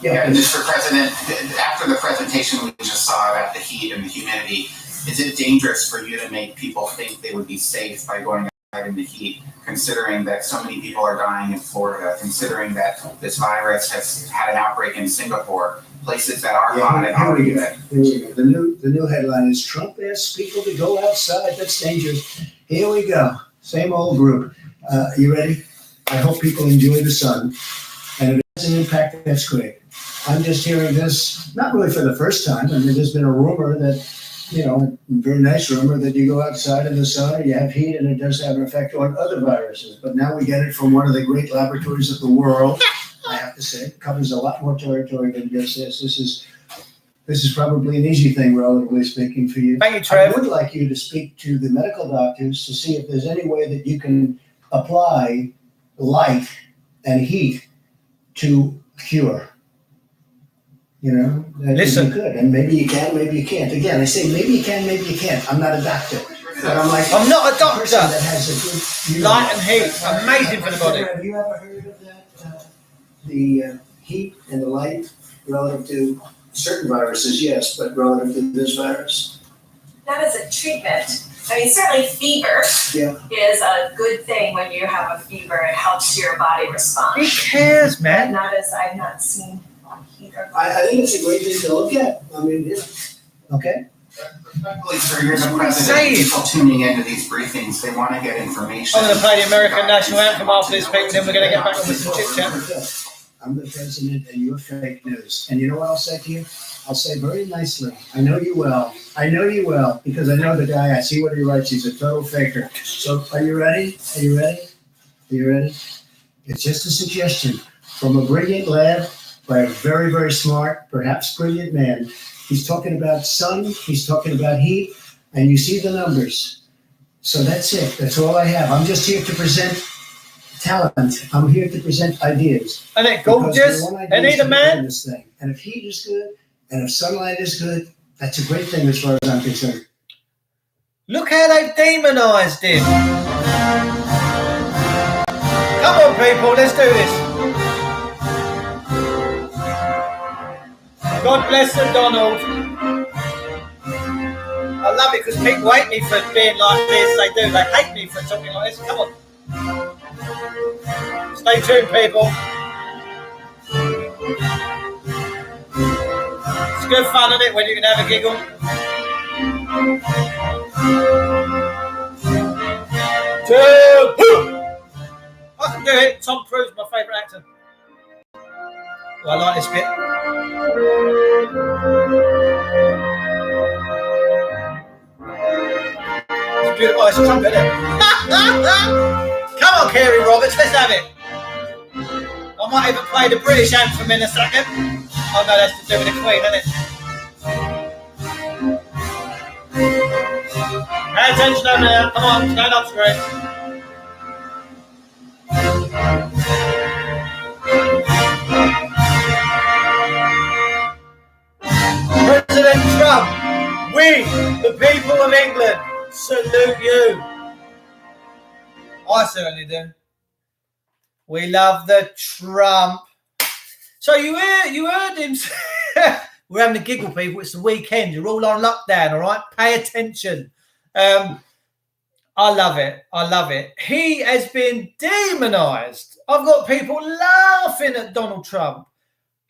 Yeah, and Mr. President, after the presentation we just saw about the heat and the humidity, is it dangerous for you to make people think they would be safe by going outside in the heat, considering that so many people are dying in Florida, considering that this virus has had an outbreak in Singapore, places that are hot and already good? Here we go. The new headline is Trump asks people to go outside. That's dangerous. Here we go. Same old group. You ready? I hope people enjoy the sun. And if it has an impact, that's great. I'm just hearing this, not really for the first time. I mean, there's been a rumor that, a very nice rumor that you go outside in the sun and you have heat and it does have an effect on other viruses. But now we get it from one of the great laboratories of the world. I have to say, it covers a lot more territory than just this. This is probably an easy thing, relatively speaking, for you. Thank you, Trev. I would like you to speak to the medical doctors to see if there's any way that you can apply light and heat to cure. Listen. You could, and maybe you can, maybe you can't. Again, I say maybe you can, maybe you can't. I'm not a doctor, but I'm not a doctor. person that has a good Light and heat, amazing for the body. Have you ever heard of that? The heat and the light relative to certain viruses, yes, but relative to this virus? Not as a treatment. I mean, certainly fever is a good thing when you have a fever. It helps your body respond. Who cares, But man? not as I've not seen heat or I think it's a great thing to look at. I mean, okay. Respectfully, sir, you're the president. People tuning into these briefings, they want to get information. I'm going to play the American national anthem after this, people, then we're going to get back on with some chit-chat. I'm the president and you're fake news. And you know what I'll say to you? I'll say very nicely, I know you well. I know you well because I know the guy. I see what he writes. He's a total faker. So are you ready? Are you ready? Are you ready? It's just a suggestion from a brilliant lad by a very, very smart, perhaps brilliant man. He's talking about sun. He's talking about heat. And you see the numbers. So that's it. That's all I have. I'm just here to present talent. I'm here to present ideas. And it gorgeous. And either man. This thing. And if heat is good, and if sunlight is good, that's a great thing as far as I'm concerned. Look how they've demonized him. Come on, people, let's do this. God bless them, Donald. I love it because people hate me for being like this. They do. They hate me for talking like this. Come on. Stay tuned, people. It's good fun, isn't it, when you can have a giggle? I can do it. Tom Cruise, my favourite actor. Oh, I like this bit. It's beautiful. Oh, it's a trumpet, isn't it? Come on, Kerry Roberts, let's have it. I might even play the British anthem in a second. Oh no, that's to do with the Queen, isn't it? Pay attention over there. Come on, stand up straight. President Trump, we, the people of England, salute you. I certainly do. We love the Trump. So you heard him say, We're having a giggle, people. It's the weekend. You're all on lockdown, all right? Pay attention. I love it. I love it. He has been demonized. I've got people laughing at Donald Trump.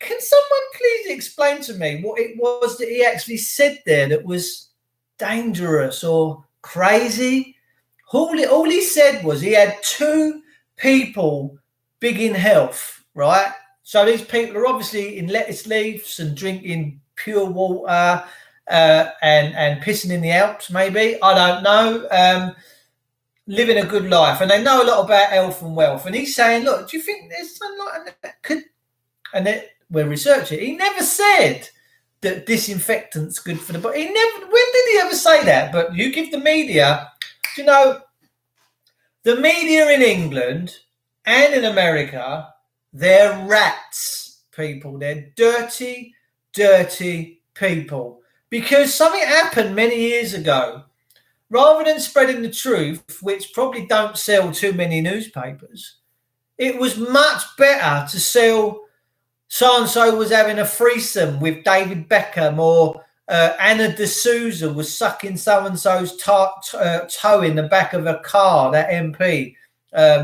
Can someone please explain to me what it was that he actually said there that was dangerous or crazy? All he said was he had 2 people big in health, right? So these people are obviously in lettuce leaves and drinking pure water and pissing in the Alps, maybe. I don't know. Living a good life. And they know a lot about health and wealth. And he's saying, look, do you think there's something that could... And then we're researching. He never said that disinfectant's good for the body. He never... When did he ever say that? But you give the media... Do you know, the media in England and in America, they're rats, people. They're dirty, dirty people. Because something happened many years ago. Rather than spreading the truth, which probably don't sell too many newspapers, it was much better to sell so-and-so was having a threesome with David Beckham, or Anna D'Souza was sucking so-and-so's toe in the back of a car, that MP,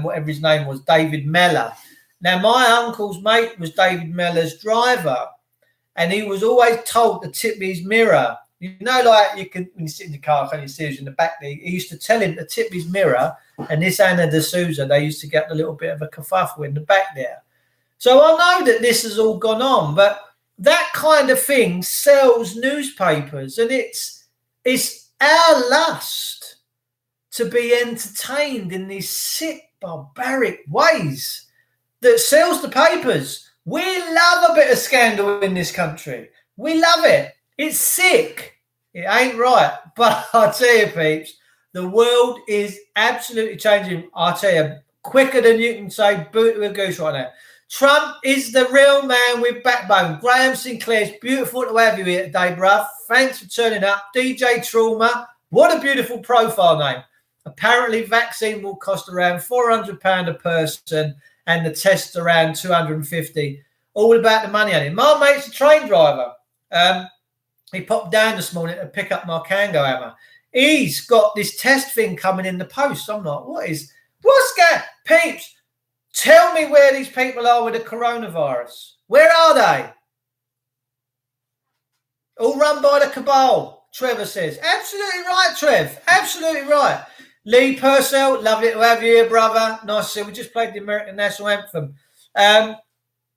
whatever his name was, David Mellor. Now, my uncle's mate was David Mellor's driver, and he was always told to tip his mirror. You know, like you can, when you sit in the car, can you see who's in the back there? He used to tell him to tip his mirror, and this Anna D'Souza, they used to get a little bit of a kerfuffle in the back there. So I know that this has all gone on, but that kind of thing sells newspapers, and it's our lust to be entertained in these sick, barbaric ways that sells the papers. We love a bit of scandal in this country. We love it. It's sick. It ain't right. But I tell you, peeps, the world is absolutely changing. I tell you, quicker than you can say boot to a goose right now. Trump is the real man with backbone. Graham Sinclair, it's beautiful to have you here today, bruv. Thanks for turning up. DJ Trauma, what a beautiful profile name. Apparently, vaccine will cost around £400 a person, and the tests around 250. All about the money on it. My mate's a train driver. He popped down this morning to pick up my Kango hammer. He's got this test thing coming in the post. I'm like, what's going? Peeps, tell me where these people are with the coronavirus. Where are they? All run by the cabal, Trevor says. Absolutely right, Trev. Absolutely right. Lee Purcell, lovely to have you here, brother. Nice to see you. We just played the American National Anthem.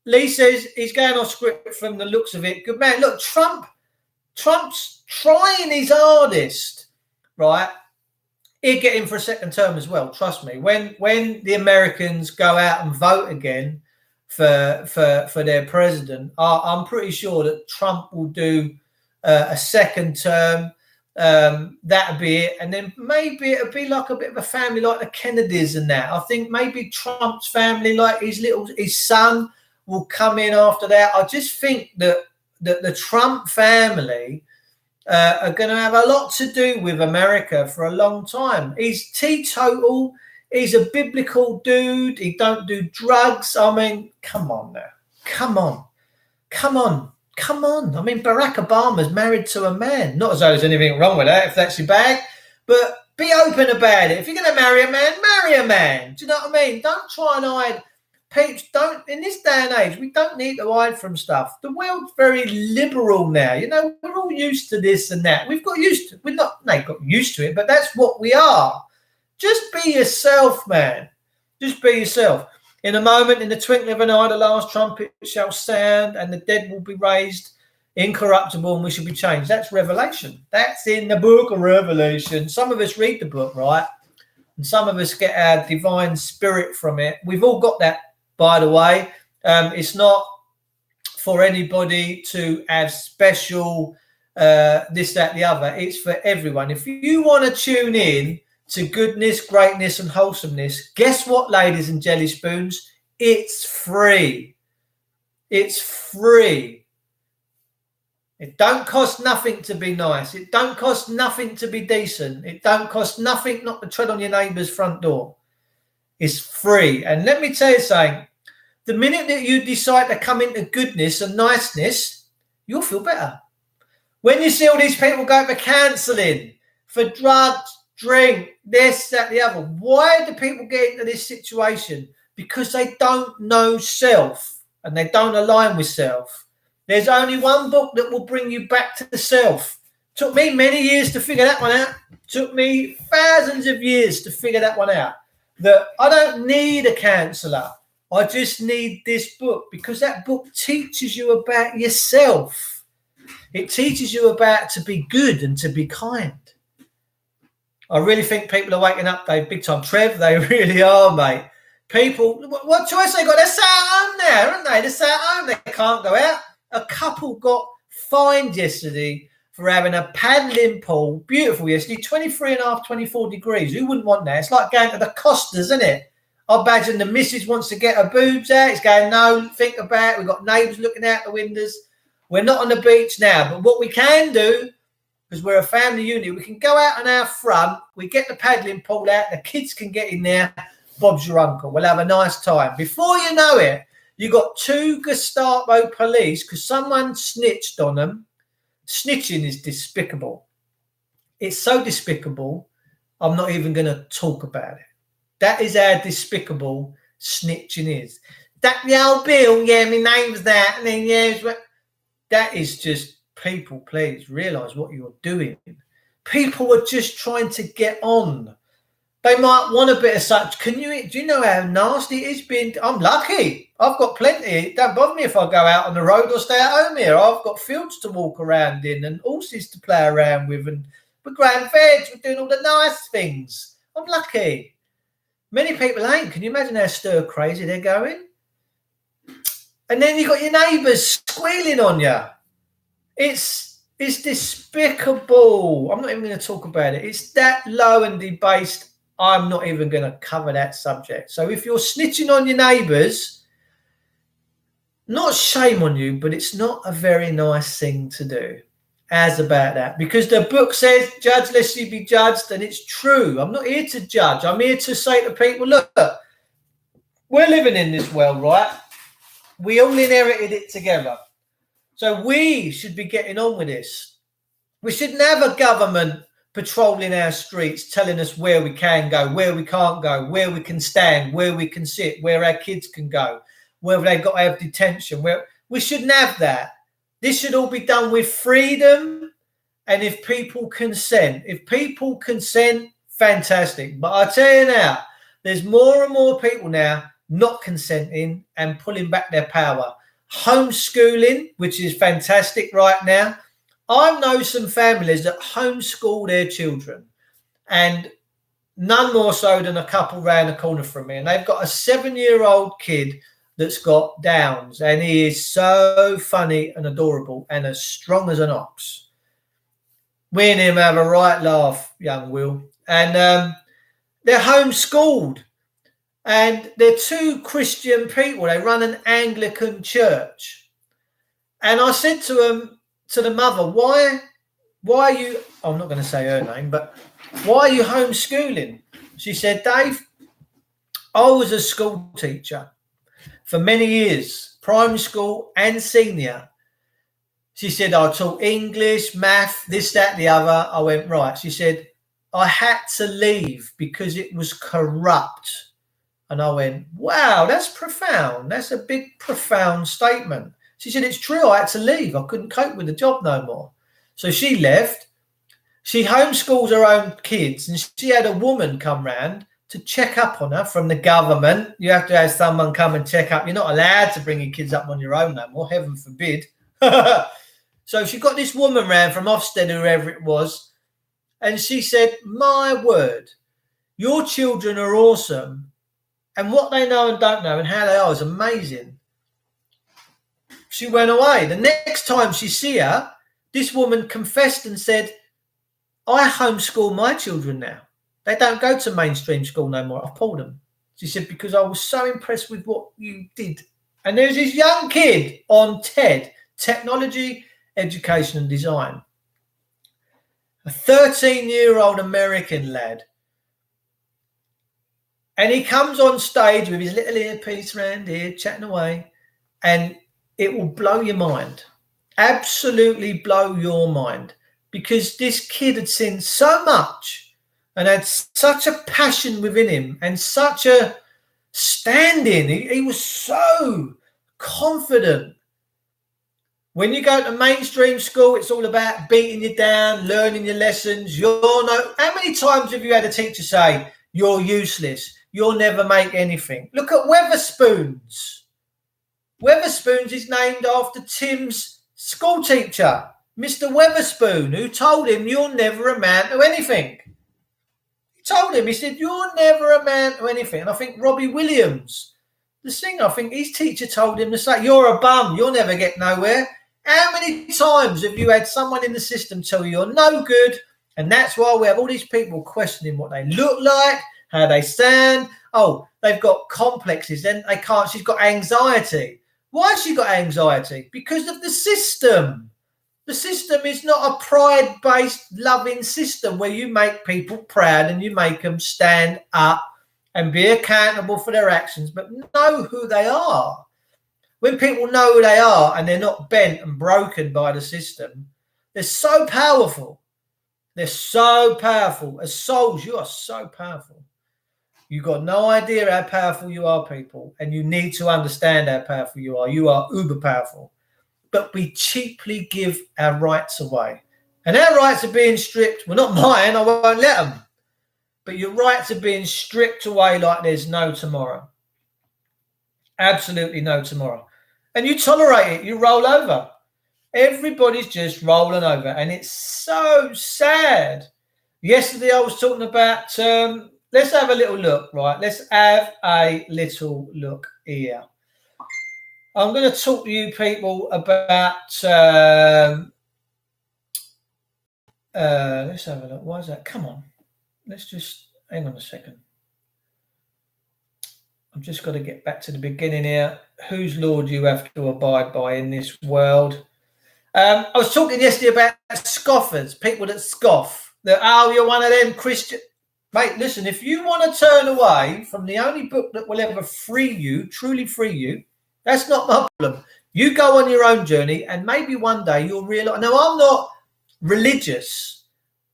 Lee says he's going off script from the looks of it. Good man. Look, Trump's trying his hardest, right? He'll get in for a second term as well. Trust me. When the Americans go out and vote again for their president, I'm pretty sure that Trump will do a second term. That'll be it, and then maybe it'll be like a bit of a family like the Kennedys and that. I think maybe Trump's family, like his son, will come in after that. I just think that the Trump family are going to have a lot to do with America for a long time. He's teetotal. He's a biblical dude. He don't do drugs. I mean, come on now. Come on. I mean, Barack Obama's married to a man. Not as though there's anything wrong with that, if that's your bag. But be open about it. If you're going to marry a man, marry a man. Do you know what I mean? Don't try and hide. Peeps, don't, in this day and age, we don't need to hide from stuff. The world's very liberal now. You know, we're all used to this and that. We've got used to it. Got used to it, but that's what we are. Just be yourself, man. Just be yourself. In a moment, in the twinkling of an eye, the last trumpet shall sound, and the dead will be raised incorruptible, and we shall be changed. That's Revelation. That's in the book of Revelation. Some of us read the book, right? And some of us get our divine spirit from it. We've all got that, by the way. It's not for anybody to have special this, that, the other. It's for everyone. If you want to tune in to goodness, greatness, and wholesomeness, guess what, ladies and jelly spoons? It's free. It's free. It don't cost nothing to be nice. It don't cost nothing to be decent. It don't cost nothing not to tread on your neighbour's front door. It's free. And let me tell you something. The minute that you decide to come into goodness and niceness, you'll feel better. When you see all these people go for counselling, for drugs, drink, this, that, the other, why do people get into this situation? Because they don't know self and they don't align with self. There's only one book that will bring you back to the self. Took me many years to figure that one out. Took me thousands of years to figure that one out. That I don't need a counsellor. I just need this book, because that book teaches you about yourself. It teaches you about to be good and to be kind. I really think people are waking up, Dave, big time. Trev, they really are, mate. People, what choice they got? They're sat at home now, aren't they? They're sat at home. They can't go out. A couple got fined yesterday for having a paddling pool. Beautiful yesterday. 23.5, 24 degrees. Who wouldn't want that? It's like going to the Costas, isn't it? I imagine the missus wants to get her boobs out. It's going, no, think about it. We've got neighbours looking out the windows. We're not on the beach now. But what we can do, because we're a family unit, we can go out on our front. We get the paddling pool out. The kids can get in there. Bob's your uncle. We'll have a nice time. Before you know it, you got 2 Gestapo police because someone snitched on them. Snitching is despicable. It's so despicable, I'm not even going to talk about it. That is how despicable snitching is. That the old Bill, yeah, my name's that, and then yeah, that is just, people, please realise what you're doing. People are just trying to get on. They might want a bit of such. Do you know how nasty it is being? I'm lucky. I've got plenty. It don't bother me if I go out on the road or stay at home here. I've got fields to walk around in and horses to play around with, and we're growing veg. We're doing all the nice things. I'm lucky. Many people ain't. Can you imagine how stir crazy they're going? And then you got your neighbours squealing on you. It's despicable. I'm not even going to talk about it. It's that low and debased. I'm not even going to cover that subject. So if you're snitching on your neighbours, not shame on you, but it's not a very nice thing to do. As about that, because the book says, judge lest you be judged, and it's true. I'm not here to judge. I'm here to say to people, look, we're living in this world, right? We all inherited it together. So we should be getting on with this. We shouldn't have a government patrolling our streets, telling us where we can go, where we can't go, where we can stand, where we can sit, where our kids can go, whether they've got to have detention. We shouldn't have that. This should all be done with freedom, and if people consent. If people consent, fantastic. But I tell you now, there's more and more people now not consenting and pulling back their power. Homeschooling, which is fantastic right now. I know some families that homeschool their children, and none more so than a couple round the corner from me. And they've got a 7-year-old kid that's got Downs, and he is so funny and adorable and as strong as an ox. We and him have a right laugh, young Will. And they're homeschooled, and they're 2 Christian people. They run an Anglican church. And I said to them, to the mother, why are you, I'm not going to say her name, but why are you homeschooling? She said, Dave, I was a school teacher for many years, primary school and senior. She said, I taught English, math, this, that, the other. I went, right. She said, I had to leave because it was corrupt. And I went, wow, that's profound. That's a big, profound statement. She said, it's true. I had to leave. I couldn't cope with the job no more. So she left. She homeschools her own kids, and she had a woman come round to check up on her from the government. You have to have someone come and check up. You're not allowed to bring your kids up on your own no more, heaven forbid. So she got this woman round from Ofsted, whoever it was, and she said, my word, your children are awesome, and what they know and don't know and how they are is amazing. She went away. The next time she see her, this woman confessed and said, I homeschool my children now. They don't go to mainstream school no more. I've pulled them. She said, because I was so impressed with what you did. And there's this young kid on TED, Technology, Education and Design. A 13-year-old American lad. And he comes on stage with his little earpiece around here, chatting away, and it will blow your mind. absolutely blow your mind, because this kid had seen so much and had such a passion within him and such a standing. He was so confident. When you go to mainstream school, it's all about beating you down, learning your lessons. How many times have you had a teacher say, you're useless, you'll never make anything? Look at Weatherspoons. Weatherspoons is named after Tim's school teacher, Mr. Weatherspoon, who told him, you'll never amount to anything. He told him, he said, you'll never amount to anything. And I think Robbie Williams, the singer, I think his teacher told him to say, you're a bum, you'll never get nowhere. How many times have you had someone in the system tell you you're no good? And that's why we have all these people questioning what they look like, how they stand. Oh, they've got complexes, then they can't. She's got anxiety. Why has she got anxiety? Because of the system. The system is not a pride-based, loving system where you make people proud and you make them stand up and be accountable for their actions, but know who they are. When people know who they are and they're not bent and broken by the system, they're so powerful. They're so powerful. As souls, you are so powerful. You've got no idea how powerful you are, people, and you need to understand how powerful you are. You are uber powerful. But we cheaply give our rights away. And our rights are being stripped. Well, not mine, I won't let them. But your rights are being stripped away like there's no tomorrow. Absolutely no tomorrow. And you tolerate it. You roll over. Everybody's just rolling over. And it's so sad. Yesterday I was talking about, let's have a little look, right? Let's have a little look here. I'm going to talk to you people about, let's have a look. Why is that? Come on. Let's just, hang on a second. I've just got to get back to the beginning here. Whose law do you have to abide by in this world? I was talking yesterday about scoffers, people that scoff. That, oh, you're one of them Christian. Mate, listen, if you want to turn away from the only book that will ever free you, truly free you, that's not my problem. You go on your own journey and maybe one day you'll realize, no, I'm not religious.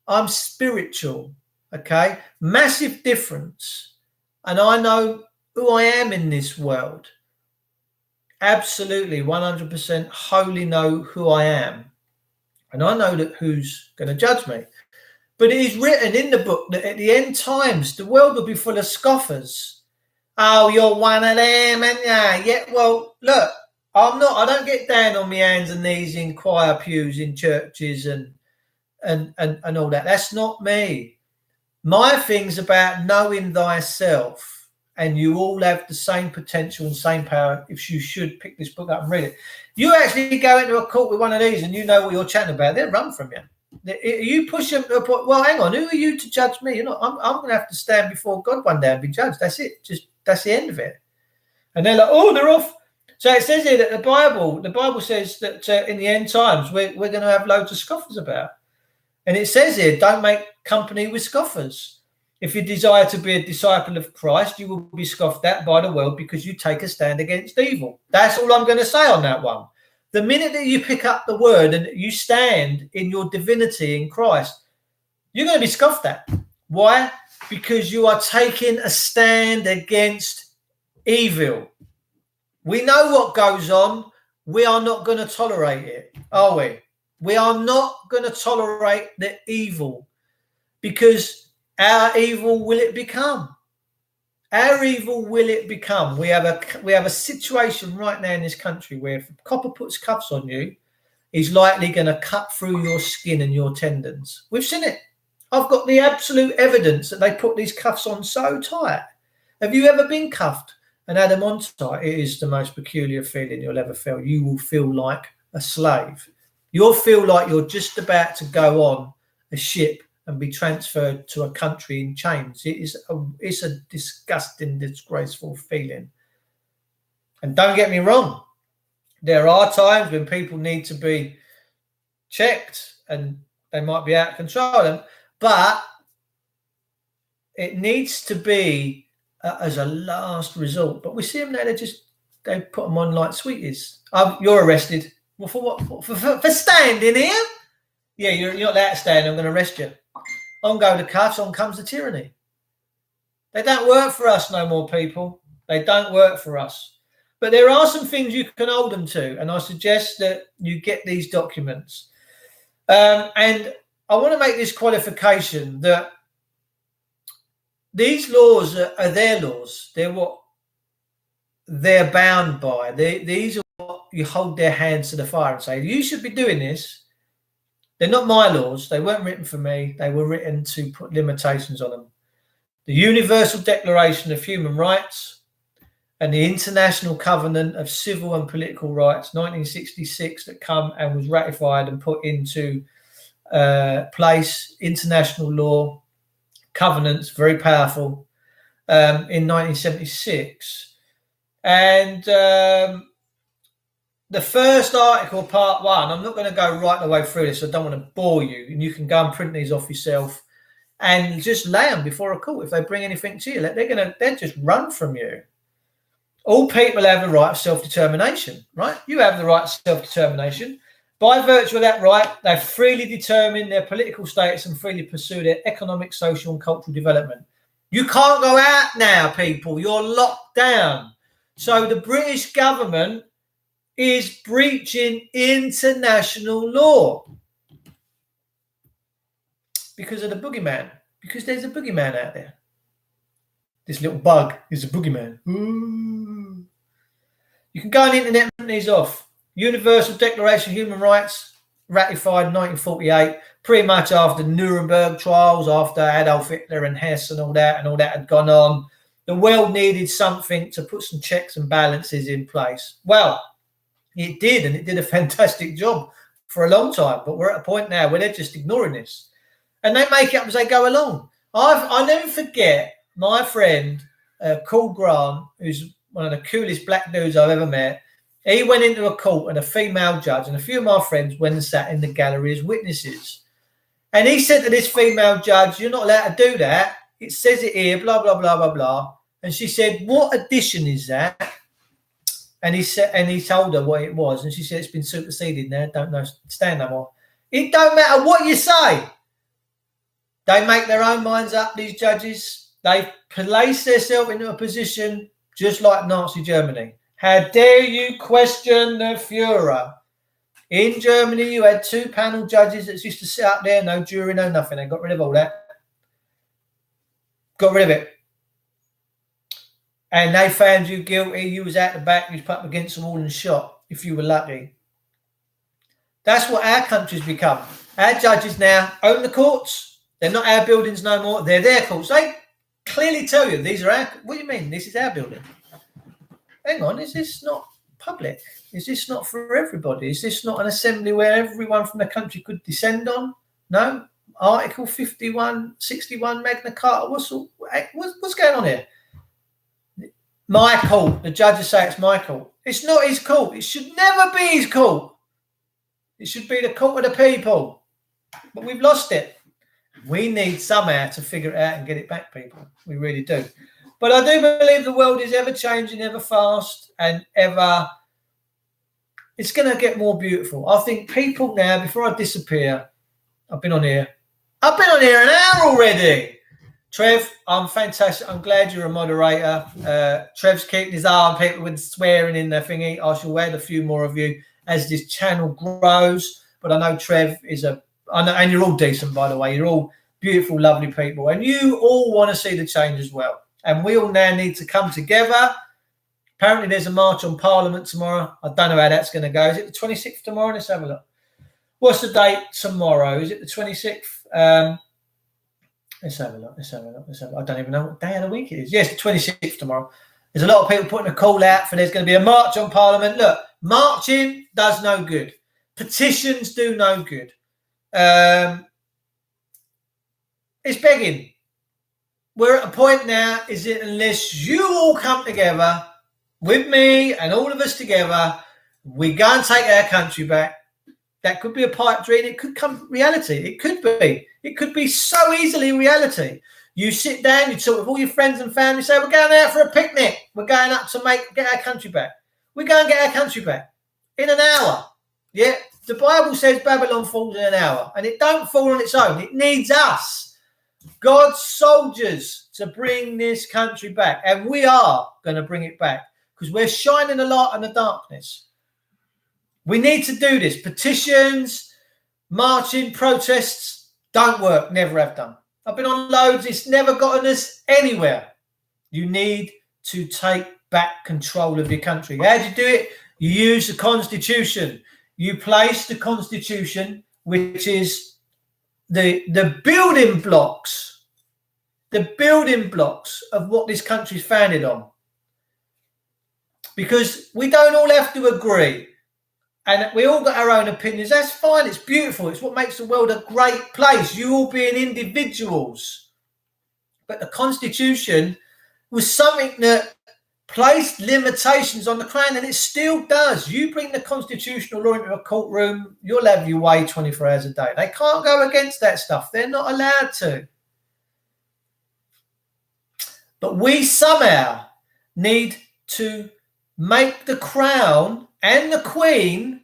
I'm spiritual, okay? Massive difference. And I know who I am in this world. Absolutely, 100% wholly know who I am. And I know that who's going to judge me. But it is written in the book that at the end times, the world will be full of scoffers. Oh, you're one of them, and yeah. Well, look, I'm not. I don't get down on my hands and knees in choir pews in churches and all that. That's not me. My thing's about knowing thyself. And you all have the same potential and same power. If you should pick this book up and read it, you actually go into a court with one of these and you know what you're chatting about, they'll run from you. You push them to a point, well, hang on, who are you to judge me? I'm going to have to stand before God one day and be judged. That's it. That's the end of it. And they're like, oh, they're off. So it says here that the Bible says that in the end times, we're going to have loads of scoffers about. And it says here, don't make company with scoffers. If you desire to be a disciple of Christ, you will be scoffed at by the world because you take a stand against evil. That's all I'm going to say on that one. The minute that you pick up the word and you stand in your divinity in Christ, you're going to be scoffed at. Why? Because you are taking a stand against evil. We know what goes on. We are not going to tolerate it, are we? We are not going to tolerate the evil, because our evil will it become? Our evil will it become? We have a situation right now in this country where if a copper puts cuffs on you, he's likely going to cut through your skin and your tendons. We've seen it. I've got the absolute evidence that they put these cuffs on so tight. Have you ever been cuffed and had them on tight? It is the most peculiar feeling you'll ever feel. You will feel like a slave. You'll feel like you're just about to go on a ship and be transferred to a country in chains. It's a disgusting, disgraceful feeling. And don't get me wrong, there are times when people need to be checked and they might be out of control, but it needs to be as a last resort. But we see them now, they put them on like sweeties. You're arrested. Well, for what? For standing here? Yeah, you're not allowed to stand. I'm going to arrest you. On go the cuffs, on comes the tyranny. They don't work for us no more, people. They don't work for us. But there are some things you can hold them to, and I suggest that you get these documents. And I want to make this qualification that these laws are their laws. They're what they're bound by. These are what you hold their hands to the fire and say, you should be doing this. They're not my laws. They weren't written for me. They were written to put limitations on them. The Universal Declaration of Human Rights and the International Covenant of Civil and Political Rights, 1966, that come and was ratified and put into place, international law, covenants, very powerful, in 1976. And the first article, part 1, I'm not going to go right the way through this. I don't want to bore you. And you can go and print these off yourself and just lay them before a court. If they bring anything to you, they'll just run from you. All people have the right of self-determination, right? You have the right of self-determination. By virtue of that right, they freely determine their political status and freely pursue their economic, social, and cultural development. You can't go out now, people. You're locked down. So the British government is breaching international law because of the boogeyman. Because there's a boogeyman out there. This little bug is a boogeyman. Ooh. You can go on the internet and print these off. Universal Declaration of Human Rights, ratified in 1948, pretty much after Nuremberg trials, after Adolf Hitler and Hess and all that had gone on. The world needed something to put some checks and balances in place. Well, it did, and it did a fantastic job for a long time. But we're at a point now where they're just ignoring this. And they make it up as they go along. I'll never forget my friend, Paul Grant, who's one of the coolest black dudes I've ever met. He went into a court and a female judge, and a few of my friends went and sat in the gallery as witnesses. And he said to this female judge, you're not allowed to do that. It says it here, blah, blah, blah, blah, blah. And she said, what edition is that? And he told her what it was. And she said, it's been superseded now. Don't know, stand no more. It don't matter what you say. They make their own minds up, these judges. They place themselves into a position just like Nazi Germany. How dare you question the Führer? In Germany, you had 2 panel judges that used to sit up there, no jury, no nothing. They got rid of all that. Got rid of it. And they found you guilty. You was out the back. You was put up against the wall and shot if you were lucky. That's what our country's become. Our judges now own the courts. They're not our buildings no more. They're their courts. They clearly tell you these are our. What do you mean? This is our building. Hang on. Is this not public? Is this not for everybody? Is this not an assembly where everyone from the country could descend on? No. Article 51, 61, Magna Carta. What's going on here? My court. The judges say it's my court. It's not his court. It should never be his court. It should be the court of the people. But we've lost it. We need somehow to figure it out and get it back, people. We really do. But I do believe the world is ever changing, ever fast, and ever. It's going to get more beautiful. I think people now, before I disappear, I've been on here an hour already. Trev, I'm fantastic. I'm glad you're a moderator. Trev's keeping his eye on people with swearing in their thingy. I shall add a few more of you as this channel grows. But I know Trev is and you're all decent, by the way. You're all beautiful, lovely people. And you all want to see the change as well. And we all now need to come together. Apparently there's a march on Parliament tomorrow. I don't know how that's going to go. Is it the 26th tomorrow? Let's have a look. What's the date tomorrow? Is it the 26th? Let's have a look. I don't even know what day of the week it is. Yes, the 26th tomorrow. There's a lot of people putting a call out for there's going to be a march on Parliament. Look, marching does no good. Petitions do no good. It's begging. We're at a point now, is it unless you all come together with me and all of us together, we go and take our country back. That could be a pipe dream. It could come reality. It could be. It could be so easily reality. You sit down, you talk with all your friends and family, say, we're going out for a picnic. We're going up to get our country back. We go and get our country back in an hour. Yeah, the Bible says Babylon falls in an hour, and it don't fall on its own. It needs us, God's soldiers, to bring this country back, and we are going to bring it back because we're shining a light on the darkness. We need to do this. Petitions, marching, protests don't work, never have done. I've been on loads, it's never gotten us anywhere. You need to take back control of your country. How do you do it? You use the Constitution. You place the Constitution, which is the building blocks of what this country is founded on. Because we don't all have to agree. And we all got our own opinions. That's fine. It's beautiful. It's what makes the world a great place. You all being individuals. But the Constitution was something that placed limitations on the Crown, and it still does. You bring the constitutional law into a courtroom, you'll have your way 24 hours a day. They can't go against that stuff. They're not allowed to. But we somehow need to make the Crown and the Queen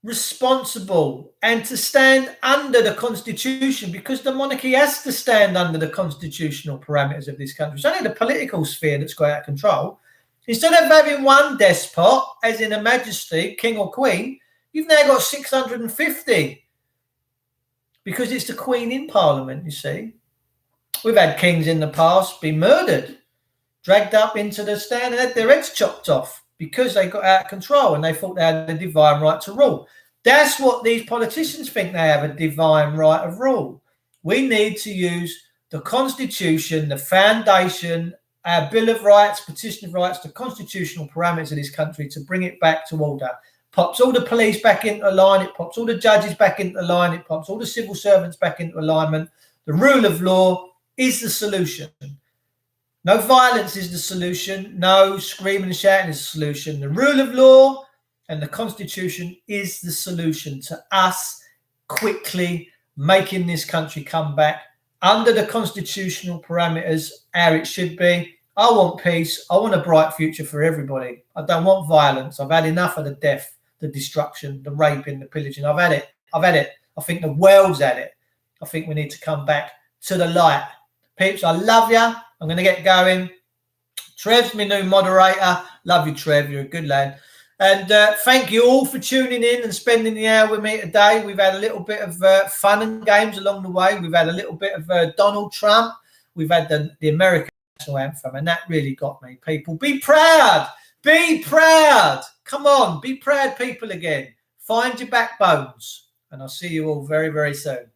responsible and to stand under the Constitution, because the monarchy has to stand under the constitutional parameters of this country. It's only the political sphere that's got out of control. Instead of having one despot, as in a majesty, king or queen, you've now got 650 because it's the Queen in Parliament, you see. We've had kings in the past be murdered, dragged up into the stand and had their heads chopped off because they got out of control and they thought they had the divine right to rule. That's what these politicians think, they have a divine right of rule. We need to use the Constitution, the foundation, our Bill of Rights, Petition of Rights, the constitutional parameters of this country to bring it back to order. Pops all the police back into line, it pops all the judges back into line, it pops all the civil servants back into alignment. The rule of law is the solution. No violence is the solution. No screaming and shouting is the solution. The rule of law and the Constitution is the solution to us quickly making this country come back under the constitutional parameters, how it should be. I want peace. I want a bright future for everybody. I don't want violence. I've had enough of the death, the destruction, the raping, the pillaging. I've had it. I think the world's had it. I think we need to come back to the light. Peeps, I love you. I'm going to get going. Trev's my new moderator. Love you, Trev. You're a good lad. And thank you all for tuning in and spending the hour with me today. We've had a little bit of fun and games along the way. We've had a little bit of Donald Trump. We've had the American national anthem, and that really got me. People, be proud. Be proud. Come on, be proud people again. Find your backbones. And I'll see you all very, very soon.